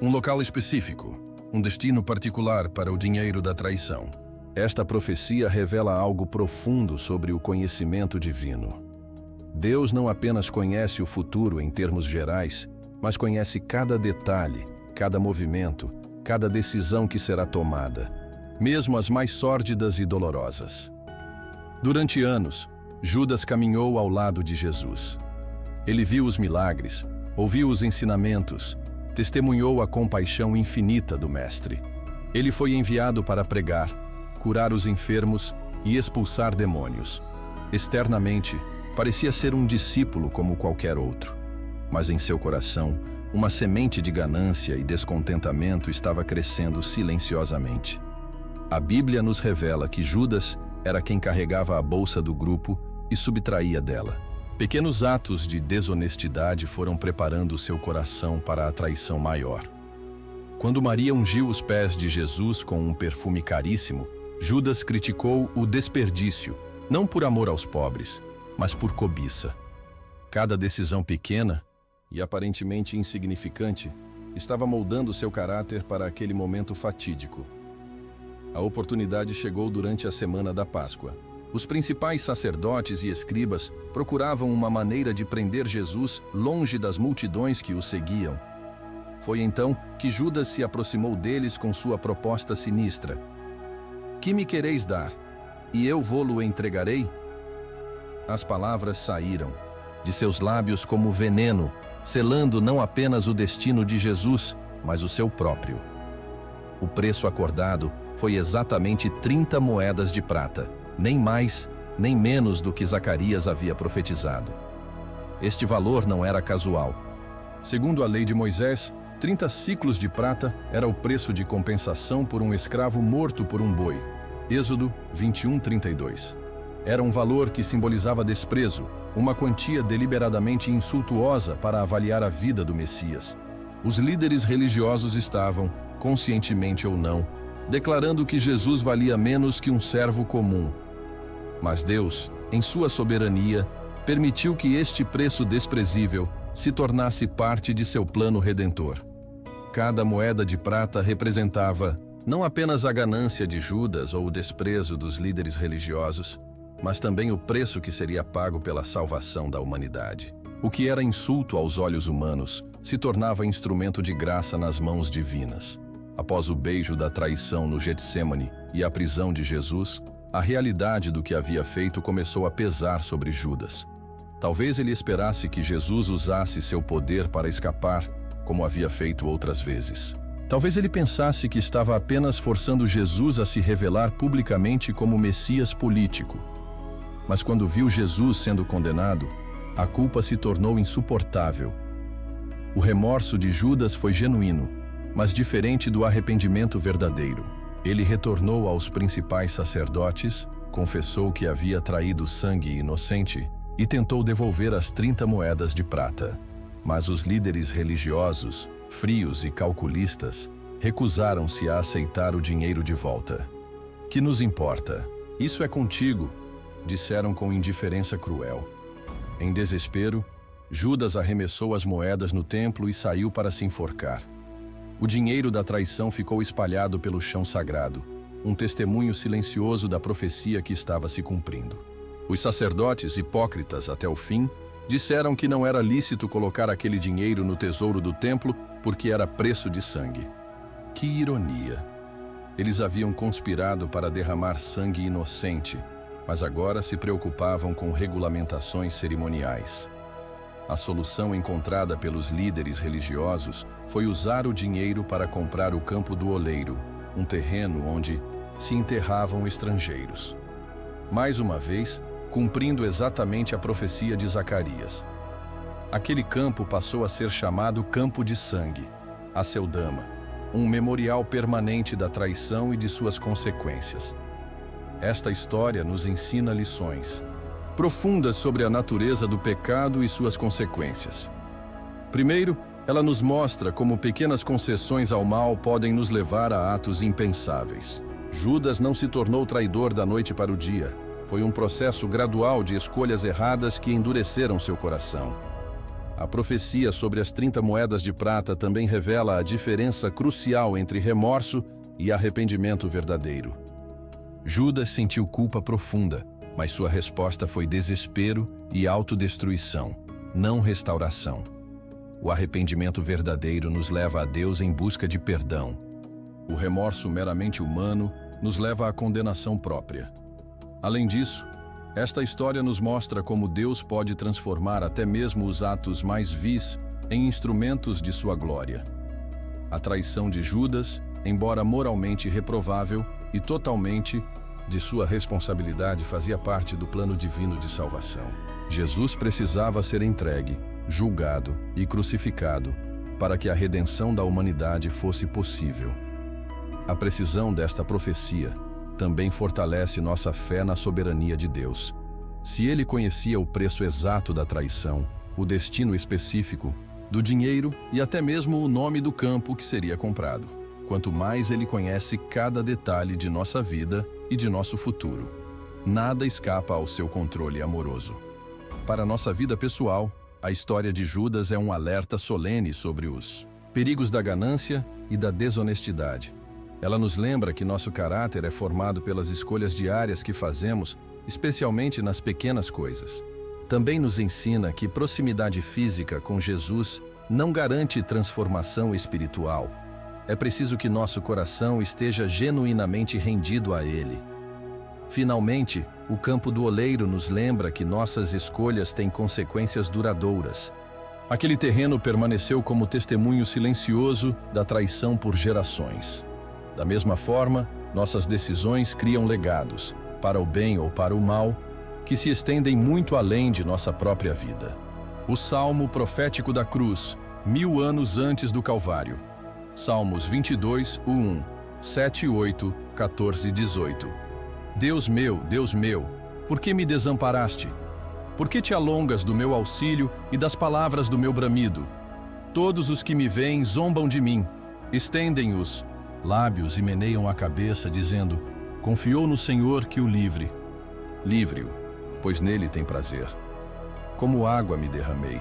Speaker 1: um local específico, um destino particular para o dinheiro da traição. Esta profecia revela algo profundo sobre o conhecimento divino. Deus não apenas conhece o futuro em termos gerais, mas conhece cada detalhe, cada movimento, cada decisão que será tomada, mesmo as mais sórdidas e dolorosas. Durante anos, Judas caminhou ao lado de Jesus. Ele viu os milagres, ouviu os ensinamentos, testemunhou a compaixão infinita do Mestre. Ele foi enviado para pregar, curar os enfermos e expulsar demônios. Externamente, parecia ser um discípulo como qualquer outro. Mas em seu coração, uma semente de ganância e descontentamento estava crescendo silenciosamente. A Bíblia nos revela que Judas era quem carregava a bolsa do grupo e subtraía dela. Pequenos atos de desonestidade foram preparando seu coração para a traição maior. Quando Maria ungiu os pés de Jesus com um perfume caríssimo, Judas criticou o desperdício, não por amor aos pobres, mas por cobiça. Cada decisão pequena e aparentemente insignificante, estava moldando seu caráter para aquele momento fatídico. A oportunidade chegou durante a semana da Páscoa. Os principais sacerdotes e escribas procuravam uma maneira de prender Jesus longe das multidões que o seguiam. Foi então que Judas se aproximou deles com sua proposta sinistra. Que me quereis dar, e eu vô-lo entregarei? As palavras saíram de seus lábios como veneno, selando não apenas o destino de Jesus, mas o seu próprio. O preço acordado foi exatamente 30 moedas de prata, nem mais, nem menos do que Zacarias havia profetizado. Este valor não era casual. Segundo a lei de Moisés, 30 ciclos de prata era o preço de compensação por um escravo morto por um boi. Êxodo 21:32. Era um valor que simbolizava desprezo, uma quantia deliberadamente insultuosa para avaliar a vida do Messias. Os líderes religiosos estavam, conscientemente ou não, declarando que Jesus valia menos que um servo comum. Mas Deus, em sua soberania, permitiu que este preço desprezível se tornasse parte de seu plano redentor. Cada moeda de prata representava não apenas a ganância de Judas ou o desprezo dos líderes religiosos, mas também o preço que seria pago pela salvação da humanidade. O que era insulto aos olhos humanos se tornava instrumento de graça nas mãos divinas. Após o beijo da traição no Getsêmani e a prisão de Jesus, a realidade do que havia feito começou a pesar sobre Judas. Talvez ele esperasse que Jesus usasse seu poder para escapar, como havia feito outras vezes. Talvez ele pensasse que estava apenas forçando Jesus a se revelar publicamente como Messias político. Mas quando viu Jesus sendo condenado, a culpa se tornou insuportável. O remorso de Judas foi genuíno, mas diferente do arrependimento verdadeiro. Ele retornou aos principais sacerdotes, confessou que havia traído sangue inocente e tentou devolver as 30 moedas de prata. Mas os líderes religiosos, frios e calculistas, recusaram-se a aceitar o dinheiro de volta. Que nos importa? Isso é contigo, disseram com indiferença cruel. Em desespero, Judas arremessou as moedas no templo e saiu para se enforcar. O dinheiro da traição ficou espalhado pelo chão sagrado, um testemunho silencioso da profecia que estava se cumprindo. Os sacerdotes, hipócritas até o fim, disseram que não era lícito colocar aquele dinheiro no tesouro do templo porque era preço de sangue. Que ironia! Eles haviam conspirado para derramar sangue inocente, mas agora se preocupavam com regulamentações cerimoniais. A solução encontrada pelos líderes religiosos foi usar o dinheiro para comprar o campo do oleiro, um terreno onde se enterravam estrangeiros. Mais uma vez, cumprindo exatamente a profecia de Zacarias. Aquele campo passou a ser chamado Campo de Sangue, Aceldama, um memorial permanente da traição e de suas consequências. Esta história nos ensina lições profundas sobre a natureza do pecado e suas consequências. Primeiro, ela nos mostra como pequenas concessões ao mal podem nos levar a atos impensáveis. Judas não se tornou traidor da noite para o dia. Foi um processo gradual de escolhas erradas que endureceram seu coração. A profecia sobre as 30 moedas de prata também revela a diferença crucial entre remorso e arrependimento verdadeiro. Judas sentiu culpa profunda, mas sua resposta foi desespero e autodestruição, não restauração. O arrependimento verdadeiro nos leva a Deus em busca de perdão. O remorso meramente humano nos leva à condenação própria. Além disso, esta história nos mostra como Deus pode transformar até mesmo os atos mais vis em instrumentos de sua glória. A traição de Judas, embora moralmente reprovável e totalmente de sua responsabilidade, fazia parte do plano divino de salvação. Jesus precisava ser entregue, julgado e crucificado para que a redenção da humanidade fosse possível. A precisão desta profecia também fortalece nossa fé na soberania de Deus. Se ele conhecia o preço exato da traição, o destino específico do dinheiro e até mesmo o nome do campo que seria comprado, quanto mais ele conhece cada detalhe de nossa vida e de nosso futuro, nada escapa ao seu controle amoroso. Para nossa vida pessoal, a história de Judas é um alerta solene sobre os perigos da ganância e da desonestidade. Ela nos lembra que nosso caráter é formado pelas escolhas diárias que fazemos, especialmente nas pequenas coisas. Também nos ensina que proximidade física com Jesus não garante transformação espiritual. É preciso que nosso coração esteja genuinamente rendido a Ele. Finalmente, o campo do oleiro nos lembra que nossas escolhas têm consequências duradouras. Aquele terreno permaneceu como testemunho silencioso da traição por gerações. Da mesma forma, nossas decisões criam legados, para o bem ou para o mal, que se estendem muito além de nossa própria vida. O Salmo profético da cruz, 1000 anos antes do Calvário. Salmos 22, 1, 7, 8, 14 e 18. Deus meu, por que me desamparaste? Por que te alongas do meu auxílio e das palavras do meu bramido? Todos os que me veem zombam de mim, estendem os lábios e meneiam a cabeça, dizendo: confiou no Senhor que o livre. Livre-o, pois nele tem prazer. Como água me derramei,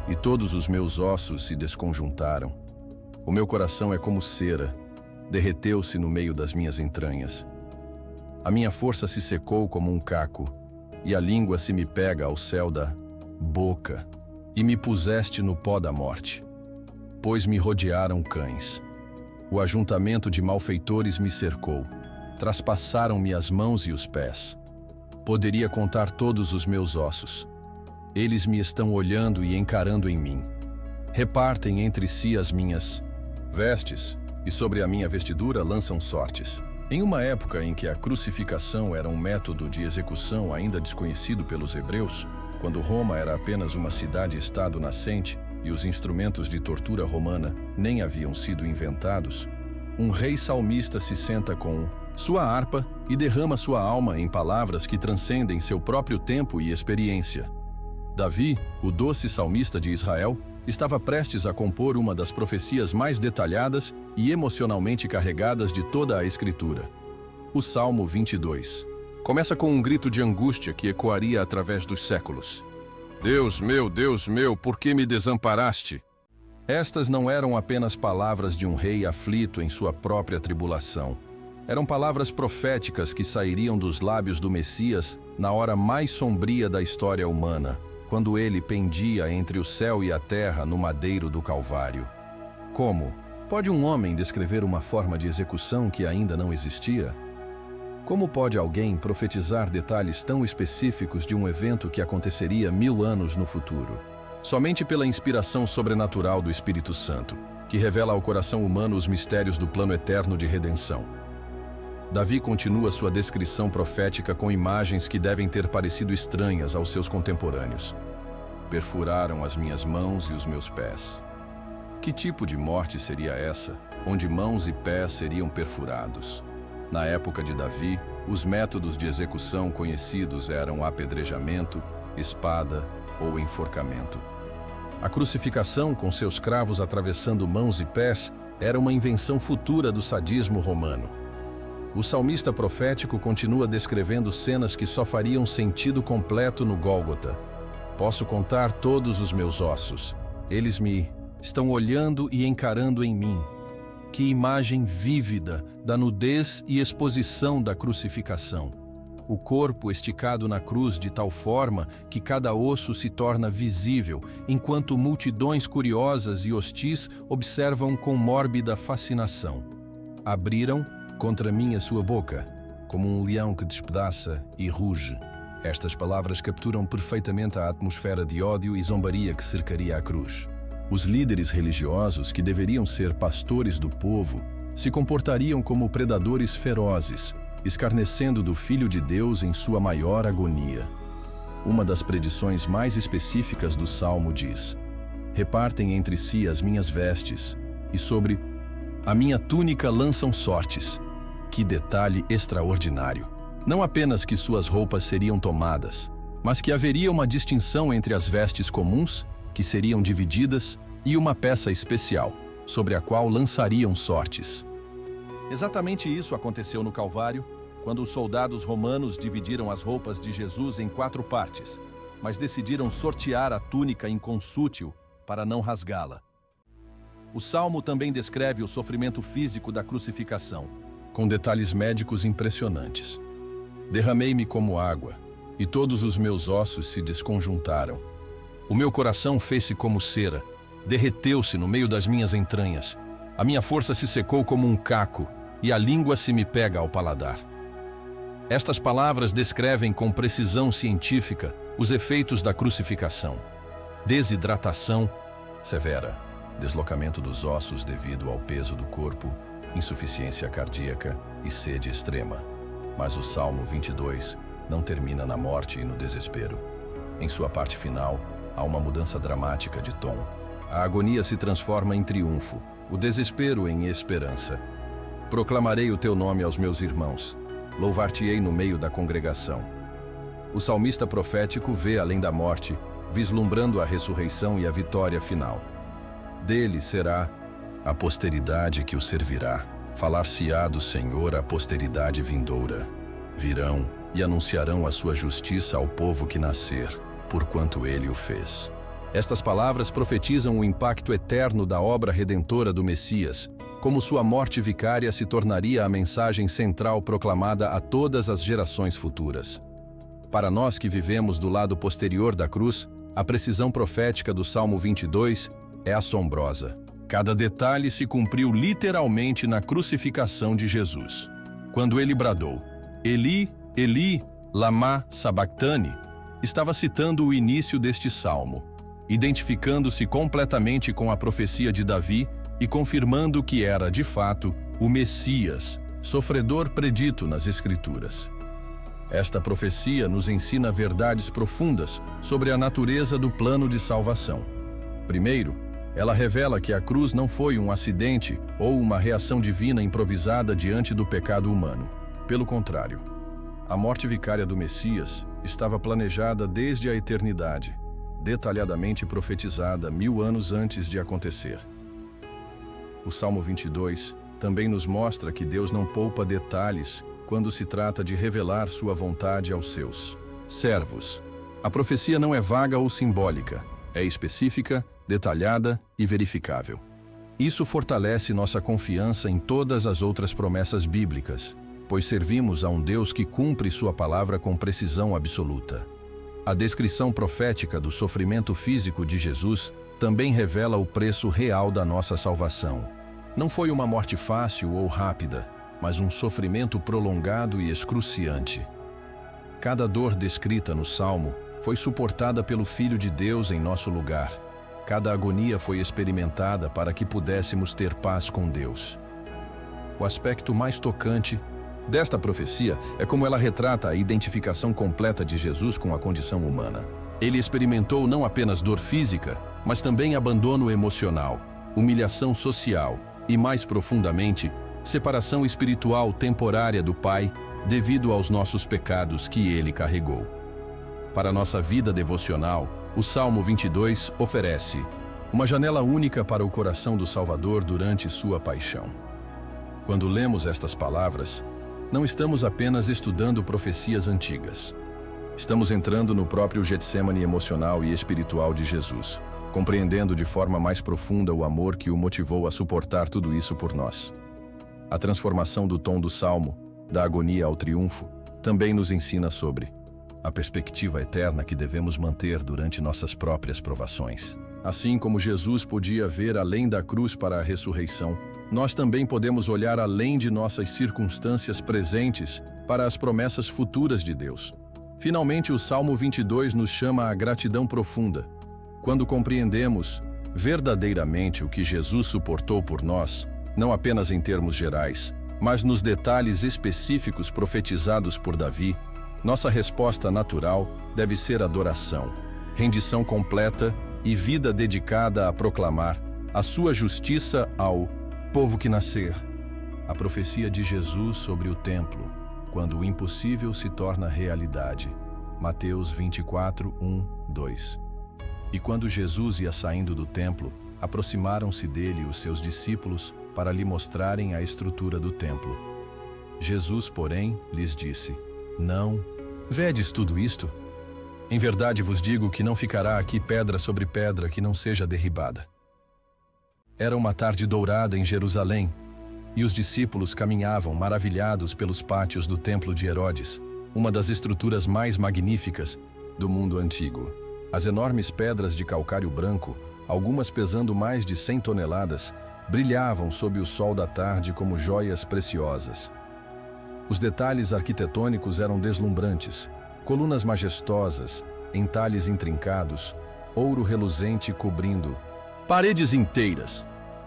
Speaker 1: e todos os meus ossos se desconjuntaram. O meu coração é como cera, derreteu-se no meio das minhas entranhas. A minha força se secou como um caco, e a língua se me pega ao céu da boca, e me puseste no pó da morte. Pois me rodearam cães. O ajuntamento de malfeitores me cercou, traspassaram-me as mãos e os pés. Poderia contar todos os meus ossos. Eles me estão olhando e encarando em mim. Repartem entre si as minhas vestes, e sobre a minha vestidura lançam sortes. Em uma época em que a crucificação era um método de execução ainda desconhecido pelos hebreus, quando Roma era apenas uma cidade-estado nascente e os instrumentos de tortura romana nem haviam sido inventados, um rei salmista se senta com sua harpa e derrama sua alma em palavras que transcendem seu próprio tempo e experiência. Davi, o doce salmista de Israel, estava prestes a compor uma das profecias mais detalhadas e emocionalmente carregadas de toda a Escritura. O Salmo 22. Começa com um grito de angústia que ecoaria através dos séculos. Deus meu, por que me desamparaste? Estas não eram apenas palavras de um rei aflito em sua própria tribulação. Eram palavras proféticas que sairiam dos lábios do Messias na hora mais sombria da história humana, quando ele pendia entre o céu e a terra no madeiro do Calvário. Como pode um homem descrever uma forma de execução que ainda não existia? Como pode alguém profetizar detalhes tão específicos de um evento que aconteceria 1000 anos no futuro? Somente pela inspiração sobrenatural do Espírito Santo, que revela ao coração humano os mistérios do plano eterno de redenção. Davi continua sua descrição profética com imagens que devem ter parecido estranhas aos seus contemporâneos. Perfuraram as minhas mãos e os meus pés. Que tipo de morte seria essa, onde mãos e pés seriam perfurados? Na época de Davi, os métodos de execução conhecidos eram apedrejamento, espada ou enforcamento. A crucificação, com seus cravos atravessando mãos e pés, era uma invenção futura do sadismo romano. O salmista profético continua descrevendo cenas que só fariam sentido completo no Gólgota. Posso contar todos os meus ossos. Eles me estão olhando e encarando em mim. Que imagem vívida da nudez e exposição da crucificação. O corpo esticado na cruz de tal forma que cada osso se torna visível, enquanto multidões curiosas e hostis observam com mórbida fascinação. Abriram contra mim a sua boca, como um leão que despedaça e ruge. Estas palavras capturam perfeitamente a atmosfera de ódio e zombaria que cercaria a cruz. Os líderes religiosos, que deveriam ser pastores do povo, se comportariam como predadores ferozes, escarnecendo do Filho de Deus em sua maior agonia. Uma das predições mais específicas do Salmo diz: repartem entre si as minhas vestes, e sobre a minha túnica lançam sortes. Que detalhe extraordinário! Não apenas que suas roupas seriam tomadas, mas que haveria uma distinção entre as vestes comuns, que seriam divididas, e uma peça especial, sobre a qual lançariam sortes. Exatamente isso aconteceu no Calvário, quando os soldados romanos dividiram as roupas de Jesus em 4 partes, mas decidiram sortear a túnica inconsútil para não rasgá-la. O Salmo também descreve o sofrimento físico da crucificação, com detalhes médicos impressionantes. Derramei-me como água, e todos os meus ossos se desconjuntaram. O meu coração fez-se como cera, derreteu-se no meio das minhas entranhas. A minha força se secou como um caco, e a língua se me pega ao paladar. Estas palavras descrevem com precisão científica os efeitos da crucificação. Desidratação severa, deslocamento dos ossos devido ao peso do corpo insuficiência cardíaca e sede extrema. Mas o Salmo 22 não termina na morte e no desespero. Em sua parte final, há uma mudança dramática de tom. A agonia se transforma em triunfo, o desespero em esperança. Proclamarei o teu nome aos meus irmãos, louvar-te-ei no meio da congregação. O salmista profético vê além da morte, vislumbrando a ressurreição e a vitória final. Dele será a posteridade que o servirá. Falar-se-á do Senhor a posteridade vindoura. Virão e anunciarão a sua justiça ao povo que nascer, porquanto ele o fez. Estas palavras profetizam o impacto eterno da obra redentora do Messias, como sua morte vicária se tornaria a mensagem central proclamada a todas as gerações futuras. Para nós que vivemos do lado posterior da cruz, a precisão profética do Salmo 22 é assombrosa. Cada detalhe se cumpriu literalmente na crucificação de Jesus. Quando ele bradou, Eli, Eli, lama sabachthani, estava citando o início deste salmo, identificando-se completamente com a profecia de Davi e confirmando que era, de fato, o Messias, sofredor predito nas Escrituras. Esta profecia nos ensina verdades profundas sobre a natureza do plano de salvação. Primeiro, ela revela que a cruz não foi um acidente ou uma reação divina improvisada diante do pecado humano. Pelo contrário, a morte vicária do Messias estava planejada desde a eternidade, detalhadamente profetizada 1000 anos antes de acontecer. O Salmo 22 também nos mostra que Deus não poupa detalhes quando se trata de revelar sua vontade aos seus servos. A profecia não é vaga ou simbólica, é específica, detalhada e verificável. Isso fortalece nossa confiança em todas as outras promessas bíblicas, pois servimos a um Deus que cumpre sua palavra com precisão absoluta. A descrição profética do sofrimento físico de Jesus também revela o preço real da nossa salvação. Não foi uma morte fácil ou rápida, mas um sofrimento prolongado e excruciante. Cada dor descrita no Salmo foi suportada pelo Filho de Deus em nosso lugar. Cada agonia foi experimentada para que pudéssemos ter paz com Deus. O aspecto mais tocante desta profecia é como ela retrata a identificação completa de Jesus com a condição humana. Ele experimentou não apenas dor física, mas também abandono emocional, humilhação social e, mais profundamente, separação espiritual temporária do Pai devido aos nossos pecados que ele carregou. Para nossa vida devocional, o Salmo 22 oferece uma janela única para o coração do Salvador durante sua paixão. Quando lemos estas palavras, não estamos apenas estudando profecias antigas. Estamos entrando no próprio Getsemane emocional e espiritual de Jesus, compreendendo de forma mais profunda o amor que o motivou a suportar tudo isso por nós. A transformação do tom do Salmo, da agonia ao triunfo, também nos ensina sobre a perspectiva eterna que devemos manter durante nossas próprias provações. Assim como Jesus podia ver além da cruz para a ressurreição, nós também podemos olhar além de nossas circunstâncias presentes para as promessas futuras de Deus. Finalmente, o Salmo 22 nos chama à gratidão profunda. Quando compreendemos verdadeiramente o que Jesus suportou por nós, não apenas em termos gerais, mas nos detalhes específicos profetizados por Davi, nossa resposta natural deve ser adoração, rendição completa e vida dedicada a proclamar a sua justiça ao povo que nascer. A profecia de Jesus sobre o templo, quando o impossível se torna realidade. Mateus 24, 1, 2. E quando Jesus ia saindo do templo, aproximaram-se dele os seus discípulos para lhe mostrarem a estrutura do templo. Jesus, porém, lhes disse: Não vedes tudo isto? Em verdade vos digo que não ficará aqui pedra sobre pedra que não seja derribada. Era uma tarde dourada em Jerusalém, e os discípulos caminhavam maravilhados pelos pátios do templo de Herodes, uma das estruturas mais magníficas do mundo antigo. As enormes pedras de calcário branco, algumas pesando mais de 100 toneladas, brilhavam sob o sol da tarde como joias preciosas. Os detalhes arquitetônicos eram deslumbrantes, colunas majestosas, entalhes intrincados, ouro reluzente cobrindo paredes inteiras.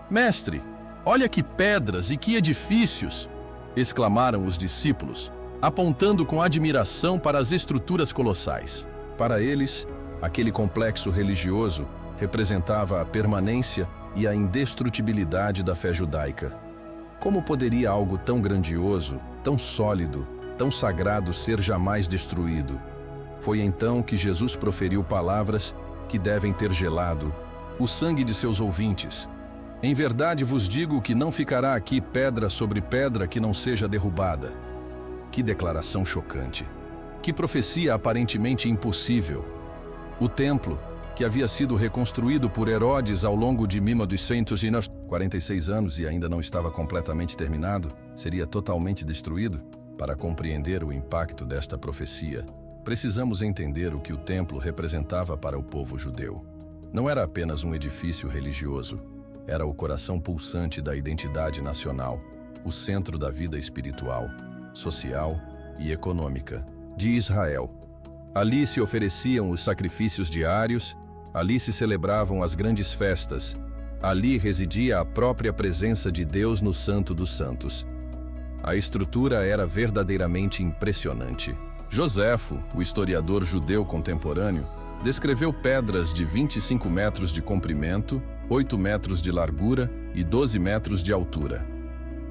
Speaker 1: Mestre, Olha que pedras e que edifícios! Exclamaram os discípulos, apontando com admiração para as estruturas colossais. Para eles, aquele complexo religioso representava a permanência e a indestrutibilidade da fé judaica. Como poderia algo tão grandioso, tão sólido, tão sagrado ser jamais destruído? Foi então que Jesus proferiu palavras que devem ter gelado o sangue de seus ouvintes. Em verdade vos digo que não ficará aqui pedra sobre pedra que não seja derrubada. Que declaração chocante! Que profecia aparentemente impossível! O templo, que havia sido reconstruído por Herodes ao longo de 1246 anos e ainda não estava completamente terminado, seria totalmente destruído? Para compreender o impacto desta profecia, precisamos entender o que o templo representava para o povo judeu. Não era apenas um edifício religioso, era o coração pulsante da identidade nacional, o centro da vida espiritual, social e econômica de Israel. Ali se ofereciam os sacrifícios diários, ali se celebravam as grandes festas, ali residia a própria presença de Deus no Santo dos Santos. A estrutura era verdadeiramente impressionante. Joséfo, o historiador judeu contemporâneo, descreveu pedras de 25 metros de comprimento, 8 metros de largura e 12 metros de altura.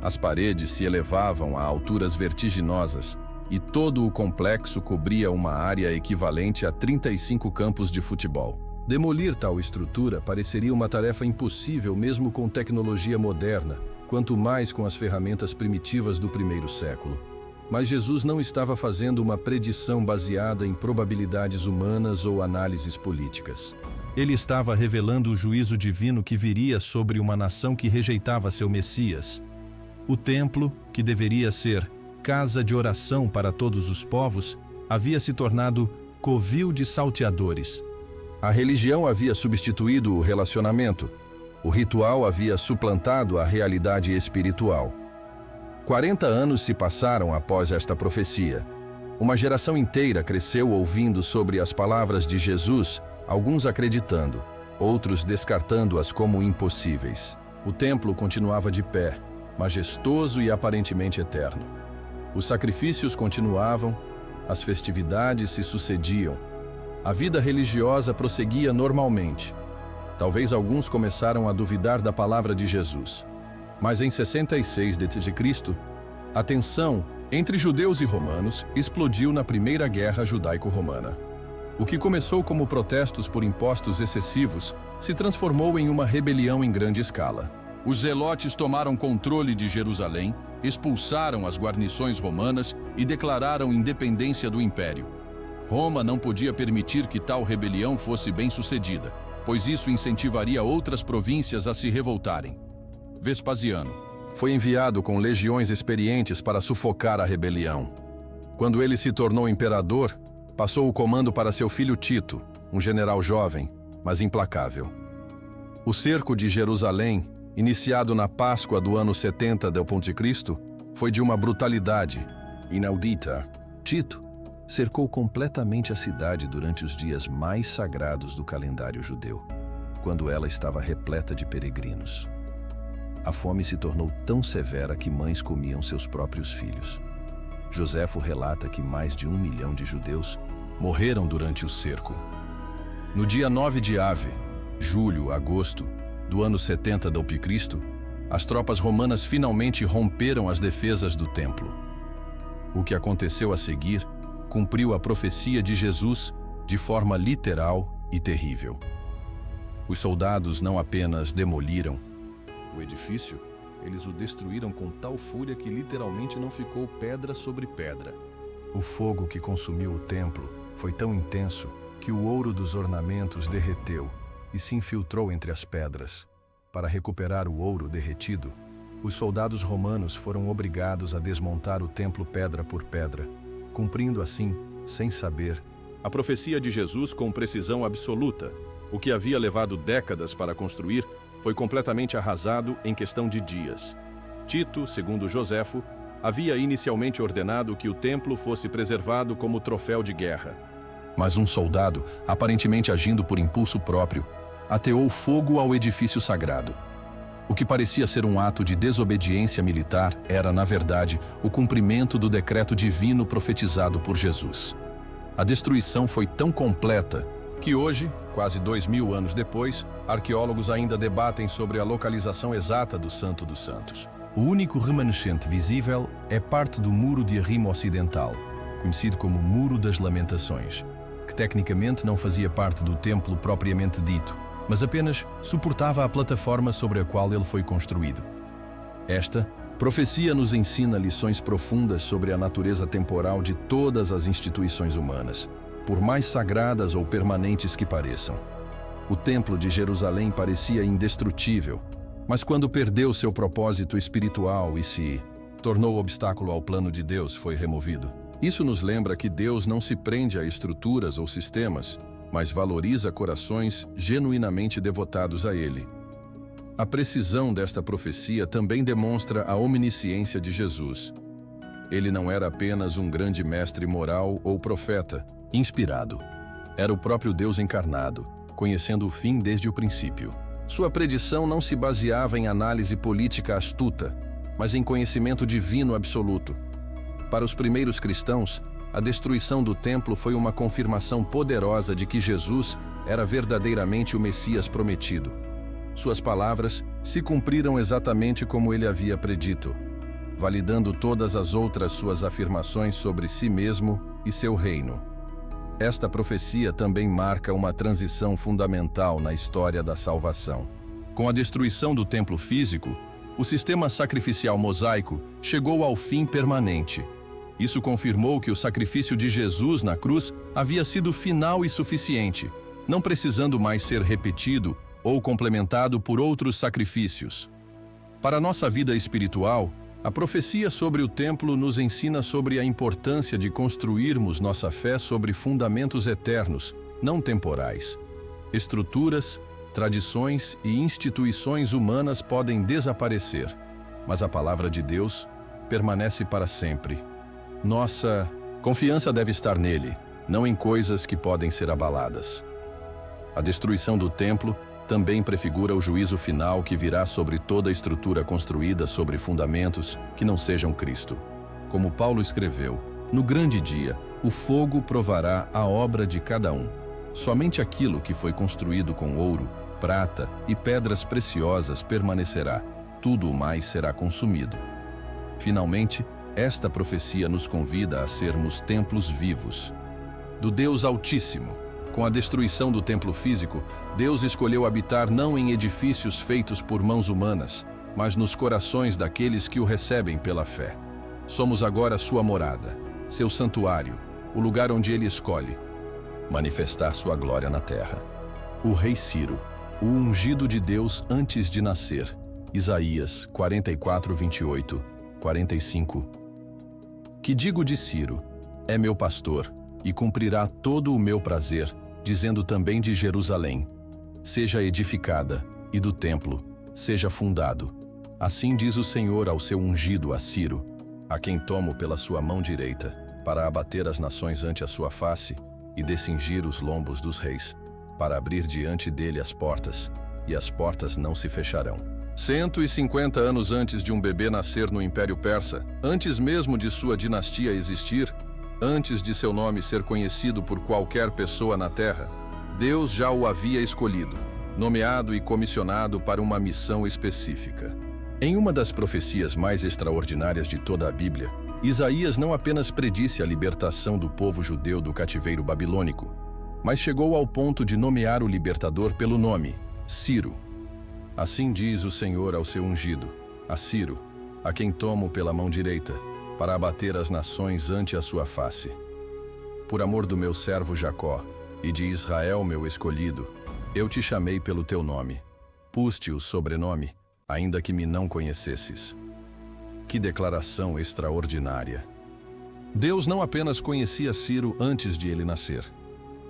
Speaker 1: As paredes se elevavam a alturas vertiginosas e todo o complexo cobria uma área equivalente a 35 campos de futebol. Demolir tal estrutura pareceria uma tarefa impossível mesmo com tecnologia moderna, quanto mais com as ferramentas primitivas do primeiro século. Mas Jesus não estava fazendo uma predição baseada em probabilidades humanas ou análises políticas. Ele estava revelando o juízo divino que viria sobre uma nação que rejeitava seu Messias. O templo, que deveria ser casa de oração para todos os povos, havia se tornado covil de salteadores. A religião havia substituído o relacionamento. O ritual havia suplantado a realidade espiritual. 40 anos se passaram após esta profecia. Uma geração inteira cresceu ouvindo sobre as palavras de Jesus, alguns acreditando, outros descartando-as como impossíveis. O templo continuava de pé, majestoso e aparentemente eterno. Os sacrifícios continuavam, as festividades se sucediam. A vida religiosa prosseguia normalmente. Talvez alguns começaram a duvidar da palavra de Jesus. Mas em 66 d.C., a tensão entre judeus e romanos explodiu na Primeira Guerra Judaico-Romana. O que começou como protestos por impostos excessivos se transformou em uma rebelião em grande escala. Os zelotes tomaram controle de Jerusalém, expulsaram as guarnições romanas e declararam independência do império. Roma não podia permitir que tal rebelião fosse bem-sucedida, pois isso incentivaria outras províncias a se revoltarem. Vespasiano foi enviado com legiões experientes para sufocar a rebelião. Quando ele se tornou imperador, passou o comando para seu filho Tito, um general jovem, mas implacável. O cerco de Jerusalém, iniciado na Páscoa do ano 70 d.C., foi de uma brutalidade inaudita. Tito cercou completamente a cidade durante os dias mais sagrados do calendário judeu, quando ela estava repleta de peregrinos. A fome se tornou tão severa que mães comiam seus próprios filhos. Joséfo relata que mais de 1 milhão de judeus morreram durante o cerco. No dia 9 de Ave, agosto, do ano 70 d.C., as tropas romanas finalmente romperam as defesas do templo. O que aconteceu a seguir cumpriu a profecia de Jesus de forma literal e terrível. Os soldados não apenas demoliram o edifício, eles o destruíram com tal fúria que literalmente não ficou pedra sobre pedra. O fogo que consumiu o templo foi tão intenso que o ouro dos ornamentos derreteu e se infiltrou entre as pedras. Para recuperar o ouro derretido, os soldados romanos foram obrigados a desmontar o templo pedra por pedra, cumprindo assim, sem saber, a profecia de Jesus com precisão absoluta. O que havia levado décadas para construir foi completamente arrasado em questão de dias. Tito, segundo Joséfo, havia inicialmente ordenado que o templo fosse preservado como troféu de guerra. Mas um soldado, aparentemente agindo por impulso próprio, ateou fogo ao edifício sagrado. O que parecia ser um ato de desobediência militar era, na verdade, o cumprimento do decreto divino profetizado por Jesus. A destruição foi tão completa que hoje, quase 2000 anos depois, arqueólogos ainda debatem sobre a localização exata do Santo dos Santos. O único remanescente visível é parte do Muro de Arrimo Ocidental, conhecido como Muro das Lamentações, que tecnicamente não fazia parte do templo propriamente dito, mas apenas suportava a plataforma sobre a qual ele foi construído. Esta profecia nos ensina lições profundas sobre a natureza temporal de todas as instituições humanas, por mais sagradas ou permanentes que pareçam. O Templo de Jerusalém parecia indestrutível, mas quando perdeu seu propósito espiritual e se tornou obstáculo ao plano de Deus, foi removido. Isso nos lembra que Deus não se prende a estruturas ou sistemas, mas valoriza corações genuinamente devotados a Ele. A precisão desta profecia também demonstra a onisciência de Jesus. Ele não era apenas um grande mestre moral ou profeta, inspirado. Era o próprio Deus encarnado, conhecendo o fim desde o princípio. Sua predição não se baseava em análise política astuta, mas em conhecimento divino absoluto. Para os primeiros cristãos, a destruição do templo foi uma confirmação poderosa de que Jesus era verdadeiramente o Messias prometido. Suas palavras se cumpriram exatamente como ele havia predito, validando todas as outras suas afirmações sobre si mesmo e seu reino. Esta profecia também marca uma transição fundamental na história da salvação. Com a destruição do templo físico, o sistema sacrificial mosaico chegou ao fim permanente. Isso confirmou que o sacrifício de Jesus na cruz havia sido final e suficiente, não precisando mais ser repetido ou complementado por outros sacrifícios. Para a nossa vida espiritual, a profecia sobre o templo nos ensina sobre a importância de construirmos nossa fé sobre fundamentos eternos, não temporais. Estruturas, tradições e instituições humanas podem desaparecer, mas a palavra de Deus permanece para sempre. Nossa confiança deve estar nele, não em coisas que podem ser abaladas. A destruição do templo também prefigura o juízo final que virá sobre toda a estrutura construída sobre fundamentos que não sejam Cristo. Como Paulo escreveu, no grande dia, o fogo provará a obra de cada um. Somente aquilo que foi construído com ouro, prata e pedras preciosas permanecerá, tudo o mais será consumido. Finalmente, esta profecia nos convida a sermos templos vivos do Deus Altíssimo. Com a destruição do templo físico, Deus escolheu habitar não em edifícios feitos por mãos humanas, mas nos corações daqueles que o recebem pela fé. Somos agora sua morada, seu santuário, o lugar onde ele escolhe manifestar sua glória na terra. O rei Ciro, o ungido de Deus antes de nascer. Isaías 44, 28, 45. Que digo de Ciro? É meu pastor, e cumprirá todo o meu prazer, dizendo também de Jerusalém: seja edificada, e do templo, seja fundado. Assim diz o Senhor ao seu ungido, a Ciro, a quem tomo pela sua mão direita, para abater as nações ante a sua face, e descingir os lombos dos reis, para abrir diante dele as portas, e as portas não se fecharão. 150 anos antes de um bebê nascer no Império Persa, antes mesmo de sua dinastia existir, antes de seu nome ser conhecido por qualquer pessoa na Terra, Deus já o havia escolhido, nomeado e comissionado para uma missão específica. Em uma das profecias mais extraordinárias de toda a Bíblia, Isaías não apenas predisse a libertação do povo judeu do cativeiro babilônico, mas chegou ao ponto de nomear o libertador pelo nome, Ciro. Assim diz o Senhor ao seu ungido, a Ciro, a quem tomo pela mão direita, para abater as nações ante a sua face. Por amor do meu servo Jacó, e de Israel meu escolhido, eu te chamei pelo teu nome. Pus-te o sobrenome, ainda que me não conhecesses. Que declaração extraordinária! Deus não apenas conhecia Ciro antes de ele nascer,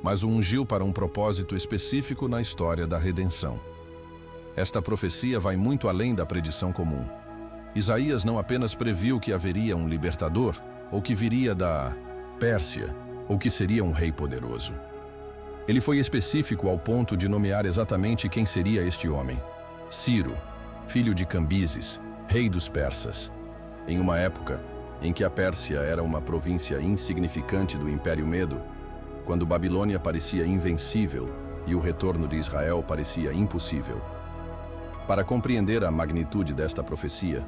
Speaker 1: mas o ungiu para um propósito específico na história da redenção. Esta profecia vai muito além da predição comum. Isaías não apenas previu que haveria um libertador, ou que viria da Pérsia, ou que seria um rei poderoso. Ele foi específico ao ponto de nomear exatamente quem seria este homem: Ciro, filho de Cambises, rei dos persas. Em uma época em que a Pérsia era uma província insignificante do Império Medo, quando Babilônia parecia invencível e o retorno de Israel parecia impossível. Para compreender a magnitude desta profecia,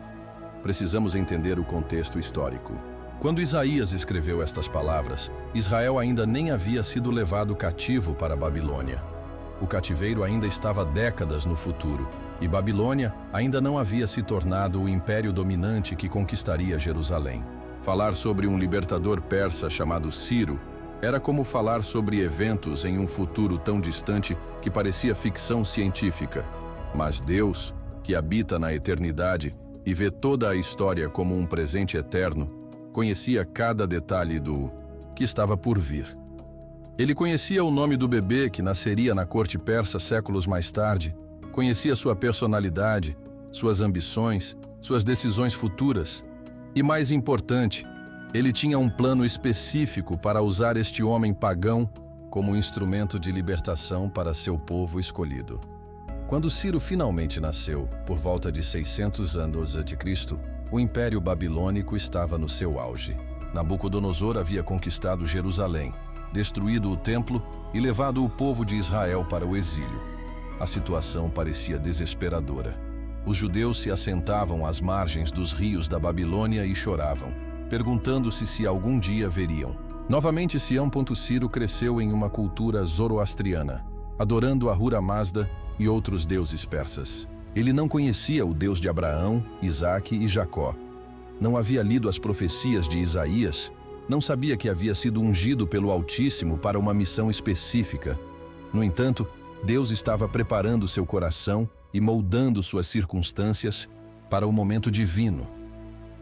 Speaker 1: precisamos entender o contexto histórico. Quando Isaías escreveu estas palavras, Israel ainda nem havia sido levado cativo para a Babilônia. O cativeiro ainda estava décadas no futuro, e Babilônia ainda não havia se tornado o império dominante que conquistaria Jerusalém. Falar sobre um libertador persa chamado Ciro era como falar sobre eventos em um futuro tão distante que parecia ficção científica. Mas Deus, que habita na eternidade e vê toda a história como um presente eterno, conhecia cada detalhe do que estava por vir. Ele conhecia o nome do bebê que nasceria na corte persa séculos mais tarde, conhecia sua personalidade, suas ambições, suas decisões futuras. E mais importante, ele tinha um plano específico para usar este homem pagão como instrumento de libertação para seu povo escolhido. Quando Ciro finalmente nasceu, por volta de 600 anos a.C., o Império Babilônico estava no seu auge. Nabucodonosor havia conquistado Jerusalém, destruído o templo e levado o povo de Israel para o exílio. A situação parecia desesperadora. Os judeus se assentavam às margens dos rios da Babilônia e choravam, perguntando-se se algum dia veriam. Novamente, Ciro cresceu em uma cultura zoroastriana, adorando Ahura Mazda e outros deuses persas. Ele não conhecia o Deus de Abraão, Isaque e Jacó. Não havia lido as profecias de Isaías, não sabia que havia sido ungido pelo Altíssimo para uma missão específica. No entanto, Deus estava preparando seu coração e moldando suas circunstâncias para o momento divino.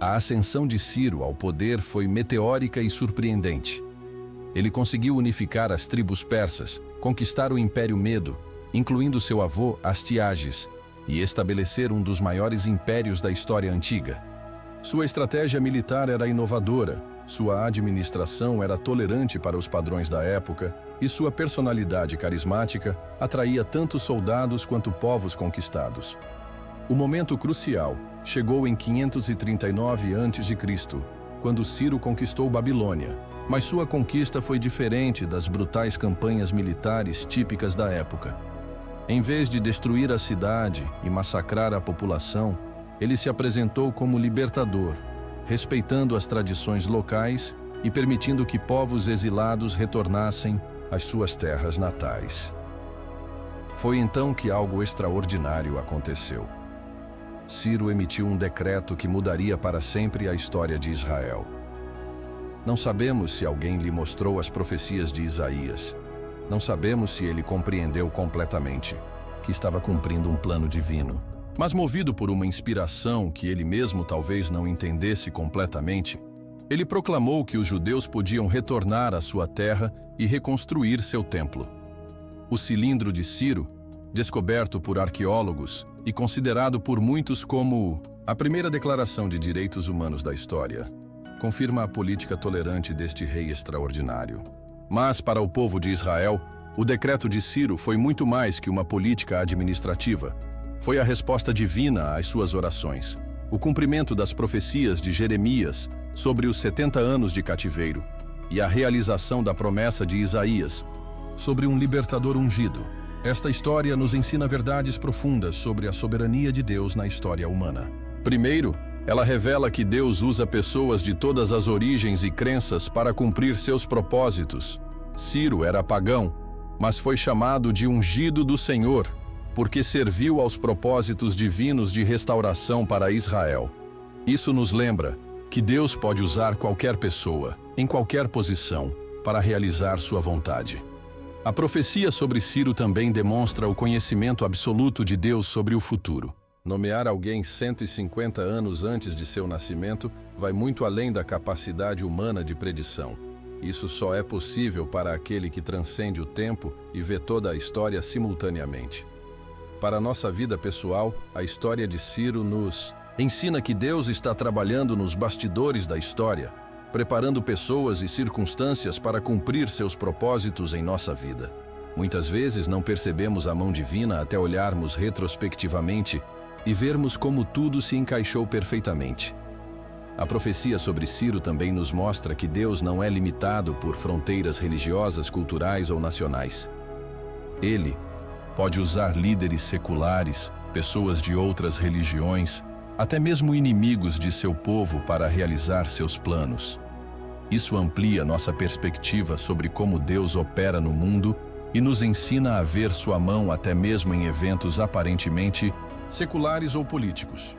Speaker 1: A ascensão de Ciro ao poder foi meteórica e surpreendente. Ele conseguiu unificar as tribos persas, conquistar o Império Medo, incluindo seu avô Astiages, e estabelecer um dos maiores impérios da história antiga. Sua estratégia militar era inovadora, sua administração era tolerante para os padrões da época e sua personalidade carismática atraía tanto soldados quanto povos conquistados. O momento crucial chegou em 539 a.C., quando Ciro conquistou Babilônia, mas sua conquista foi diferente das brutais campanhas militares típicas da época. Em vez de destruir a cidade e massacrar a população, ele se apresentou como libertador, respeitando as tradições locais e permitindo que povos exilados retornassem às suas terras natais. Foi então que algo extraordinário aconteceu. Ciro emitiu um decreto que mudaria para sempre a história de Israel. Não sabemos se alguém lhe mostrou as profecias de Isaías. Não sabemos se ele compreendeu completamente que estava cumprindo um plano divino. Mas movido por uma inspiração que ele mesmo talvez não entendesse completamente, ele proclamou que os judeus podiam retornar à sua terra e reconstruir seu templo. O cilindro de Ciro, descoberto por arqueólogos e considerado por muitos como a primeira declaração de direitos humanos da história, confirma a política tolerante deste rei extraordinário. Mas, para o povo de Israel, o decreto de Ciro foi muito mais que uma política administrativa. Foi a resposta divina às suas orações, o cumprimento das profecias de Jeremias sobre os 70 anos de cativeiro e a realização da promessa de Isaías sobre um libertador ungido. Esta história nos ensina verdades profundas sobre a soberania de Deus na história humana. Primeiro, ela revela que Deus usa pessoas de todas as origens e crenças para cumprir seus propósitos. Ciro era pagão, mas foi chamado de ungido do Senhor, porque serviu aos propósitos divinos de restauração para Israel. Isso nos lembra que Deus pode usar qualquer pessoa, em qualquer posição, para realizar sua vontade. A profecia sobre Ciro também demonstra o conhecimento absoluto de Deus sobre o futuro. Nomear alguém 150 anos antes de seu nascimento vai muito além da capacidade humana de predição. Isso só é possível para aquele que transcende o tempo e vê toda a história simultaneamente. Para nossa vida pessoal, a história de Ciro nos ensina que Deus está trabalhando nos bastidores da história, preparando pessoas e circunstâncias para cumprir seus propósitos em nossa vida. Muitas vezes não percebemos a mão divina até olharmos retrospectivamente e vermos como tudo se encaixou perfeitamente. A profecia sobre Ciro também nos mostra que Deus não é limitado por fronteiras religiosas, culturais ou nacionais. Ele pode usar líderes seculares, pessoas de outras religiões, até mesmo inimigos de seu povo para realizar seus planos. Isso amplia nossa perspectiva sobre como Deus opera no mundo e nos ensina a ver sua mão até mesmo em eventos aparentemente seculares ou políticos.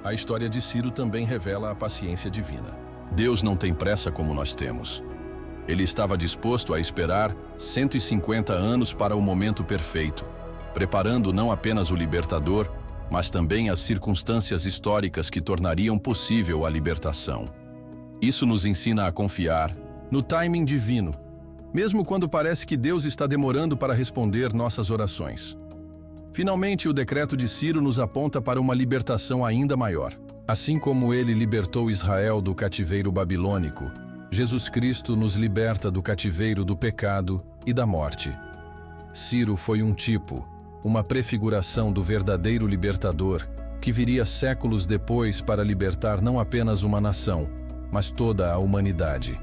Speaker 1: A história de Ciro também revela a paciência divina. Deus não tem pressa como nós temos. Ele estava disposto a esperar 150 anos para o momento perfeito, preparando não apenas o libertador, mas também as circunstâncias históricas que tornariam possível a libertação. Isso nos ensina a confiar no timing divino, mesmo quando parece que Deus está demorando para responder nossas orações. Finalmente, o decreto de Ciro nos aponta para uma libertação ainda maior. Assim como ele libertou Israel do cativeiro babilônico, Jesus Cristo nos liberta do cativeiro do pecado e da morte. Ciro foi um tipo, uma prefiguração do verdadeiro libertador, que viria séculos depois para libertar não apenas uma nação, mas toda a humanidade.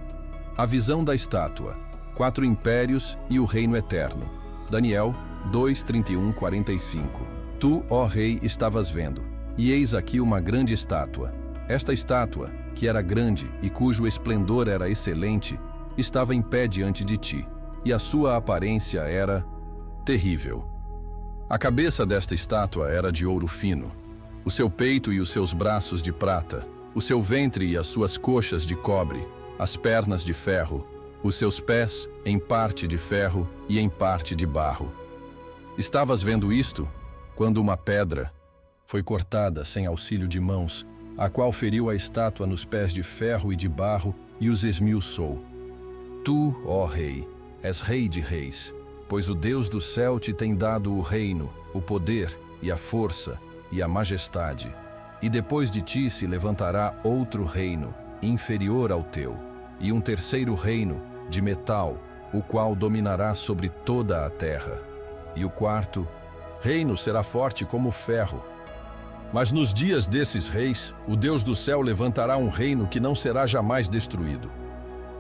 Speaker 1: A visão da estátua, 4 impérios e o reino eterno. Daniel 2:31-45. Tu, ó rei, estavas vendo, e eis aqui uma grande estátua. Esta estátua, que era grande e cujo esplendor era excelente, estava em pé diante de ti, e a sua aparência era terrível. A cabeça desta estátua era de ouro fino, o seu peito e os seus braços de prata, o seu ventre e as suas coxas de cobre, as pernas de ferro, os seus pés em parte de ferro e em parte de barro. Estavas vendo isto quando uma pedra foi cortada sem auxílio de mãos, a qual feriu a estátua nos pés de ferro e de barro e os esmiuçou. Tu, ó rei, és rei de reis, pois o Deus do céu te tem dado o reino, o poder e a força e a majestade. E depois de ti se levantará outro reino, inferior ao teu, e um terceiro reino, de metal, o qual dominará sobre toda a terra. E o quarto reino será forte como ferro. Mas nos dias desses reis, o Deus do céu levantará um reino que não será jamais destruído.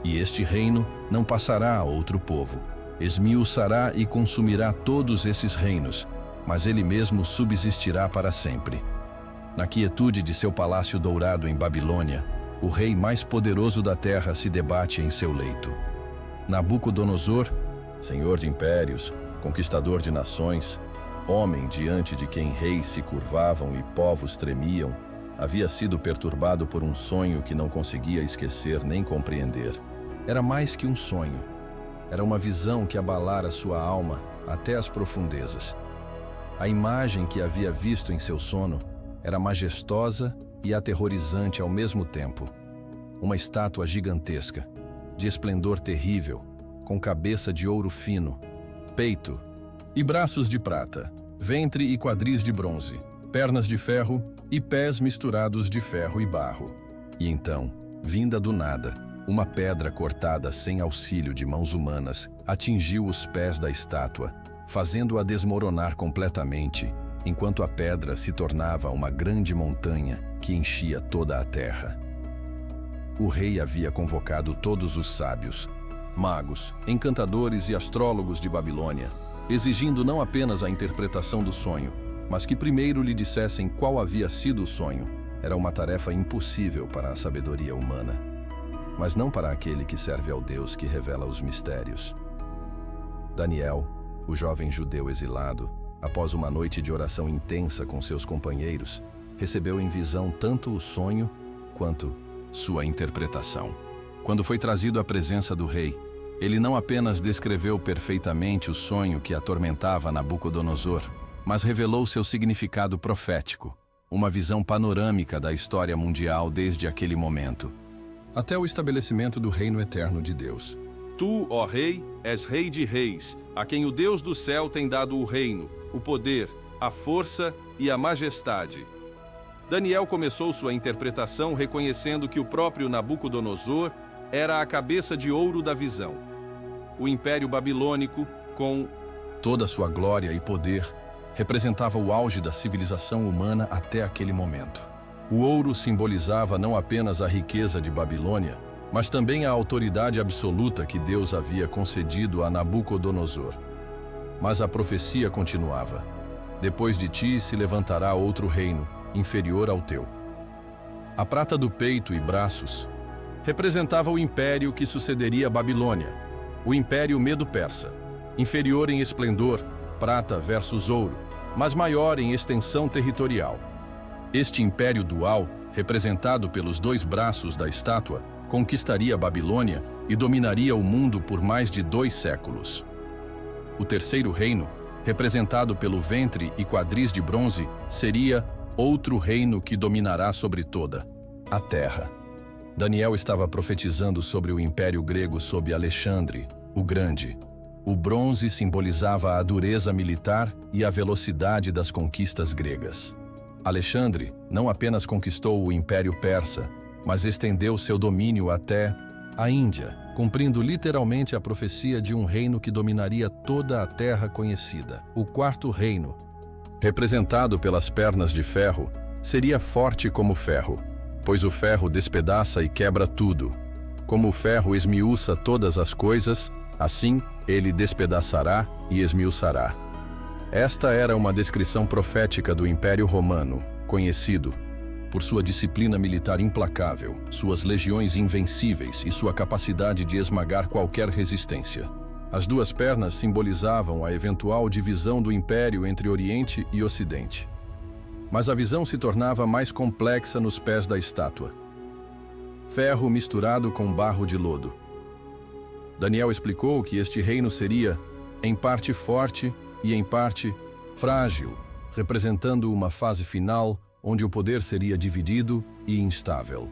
Speaker 1: E este reino não passará a outro povo. Esmiuçará e consumirá todos esses reinos, mas ele mesmo subsistirá para sempre. Na quietude de seu palácio dourado em Babilônia, o rei mais poderoso da terra se debate em seu leito. Nabucodonosor, senhor de impérios, conquistador de nações, homem diante de quem reis se curvavam e povos tremiam, havia sido perturbado por um sonho que não conseguia esquecer nem compreender. Era mais que um sonho. Era uma visão que abalara sua alma até as profundezas. A imagem que havia visto em seu sono era majestosa e aterrorizante ao mesmo tempo. Uma estátua gigantesca, de esplendor terrível, com cabeça de ouro fino, peito e braços de prata, ventre e quadris de bronze, pernas de ferro e pés misturados de ferro e barro. E então, vinda do nada, uma pedra cortada sem auxílio de mãos humanas atingiu os pés da estátua, fazendo-a desmoronar completamente, enquanto a pedra se tornava uma grande montanha que enchia toda a terra. O rei havia convocado todos os sábios, magos, encantadores e astrólogos de Babilônia, exigindo não apenas a interpretação do sonho, mas que primeiro lhe dissessem qual havia sido o sonho. Era uma tarefa impossível para a sabedoria humana, mas não para aquele que serve ao Deus que revela os mistérios. Daniel, o jovem judeu exilado, após uma noite de oração intensa com seus companheiros, recebeu em visão tanto o sonho quanto sua interpretação. Quando foi trazido à presença do rei, ele não apenas descreveu perfeitamente o sonho que atormentava Nabucodonosor, mas revelou seu significado profético, uma visão panorâmica da história mundial desde aquele momento, até o estabelecimento do reino eterno de Deus.
Speaker 3: Tu, ó rei, és rei de reis, a quem o Deus do céu tem dado o reino, o poder, a força e a majestade. Daniel começou sua interpretação reconhecendo que o próprio Nabucodonosor era a cabeça de ouro da visão. O Império Babilônico, com
Speaker 1: toda sua glória e poder, representava o auge da civilização humana até aquele momento. O ouro simbolizava não apenas a riqueza de Babilônia, mas também a autoridade absoluta que Deus havia concedido a Nabucodonosor. Mas a profecia continuava: depois de ti se levantará outro reino, inferior ao teu. A prata do peito e braços representava o império que sucederia a Babilônia, o Império Medo-Persa, inferior em esplendor, prata versus ouro, mas maior em extensão territorial. Este império dual, representado pelos dois braços da estátua, conquistaria a Babilônia e dominaria o mundo por mais de 2 séculos. O terceiro reino, representado pelo ventre e quadris de bronze, seria outro reino que dominará sobre toda a terra. Daniel estava profetizando sobre o Império Grego sob Alexandre, o Grande. O bronze simbolizava a dureza militar e a velocidade das conquistas gregas. Alexandre não apenas conquistou o Império Persa, mas estendeu seu domínio até a Índia, cumprindo literalmente a profecia de um reino que dominaria toda a terra conhecida. O quarto reino, representado pelas pernas de ferro, seria forte como ferro, pois o ferro despedaça e quebra tudo. Como o ferro esmiuça todas as coisas, assim ele despedaçará e esmiuçará. Esta era uma descrição profética do Império Romano, conhecido por sua disciplina militar implacável, suas legiões invencíveis e sua capacidade de esmagar qualquer resistência. As duas pernas simbolizavam a eventual divisão do império entre Oriente e Ocidente. Mas a visão se tornava mais complexa nos pés da estátua. Ferro misturado com barro de lodo. Daniel explicou que este reino seria, em parte forte e em parte frágil, representando uma fase final onde o poder seria dividido e instável.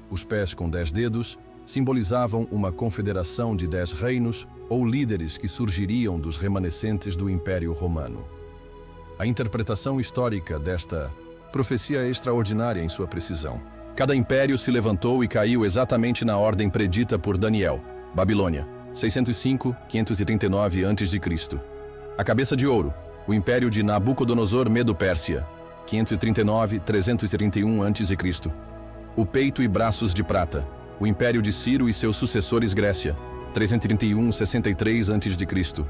Speaker 1: Os pés com 10 dedos simbolizavam uma confederação de 10 reinos ou líderes que surgiriam dos remanescentes do Império Romano. A interpretação histórica desta profecia é extraordinária em sua precisão. Cada império se levantou e caiu exatamente na ordem predita por Daniel. Babilônia, 605-539 a.C. A cabeça de ouro, o Império de Nabucodonosor Medo-Pérsia, 539-331 a.C. O peito e braços de prata, o Império de Ciro e seus sucessores Grécia, 331-63 a.C.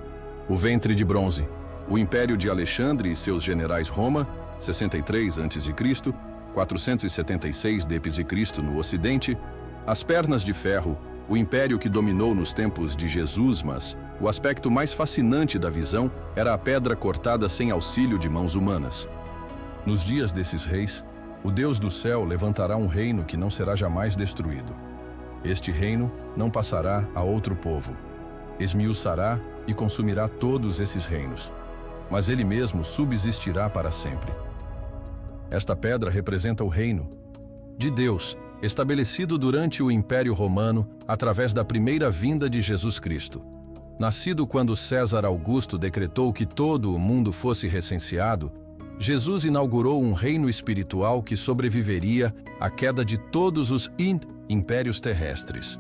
Speaker 1: O ventre de bronze, o Império de Alexandre e seus generais Roma, 63 a.C., 476 d.C. no Ocidente. As pernas de ferro, o império que dominou nos tempos de Jesus, mas o aspecto mais fascinante da visão era a pedra cortada sem auxílio de mãos humanas. Nos dias desses reis, o Deus do céu levantará um reino que não será jamais destruído. Este reino não passará a outro povo. Esmiuçará e consumirá todos esses reinos, mas ele mesmo subsistirá para sempre. Esta pedra representa o reino de Deus, estabelecido durante o Império Romano através da primeira vinda de Jesus Cristo. Nascido quando César Augusto decretou que todo o mundo fosse recenseado, Jesus inaugurou um reino espiritual que sobreviveria à queda de todos os impérios terrestres.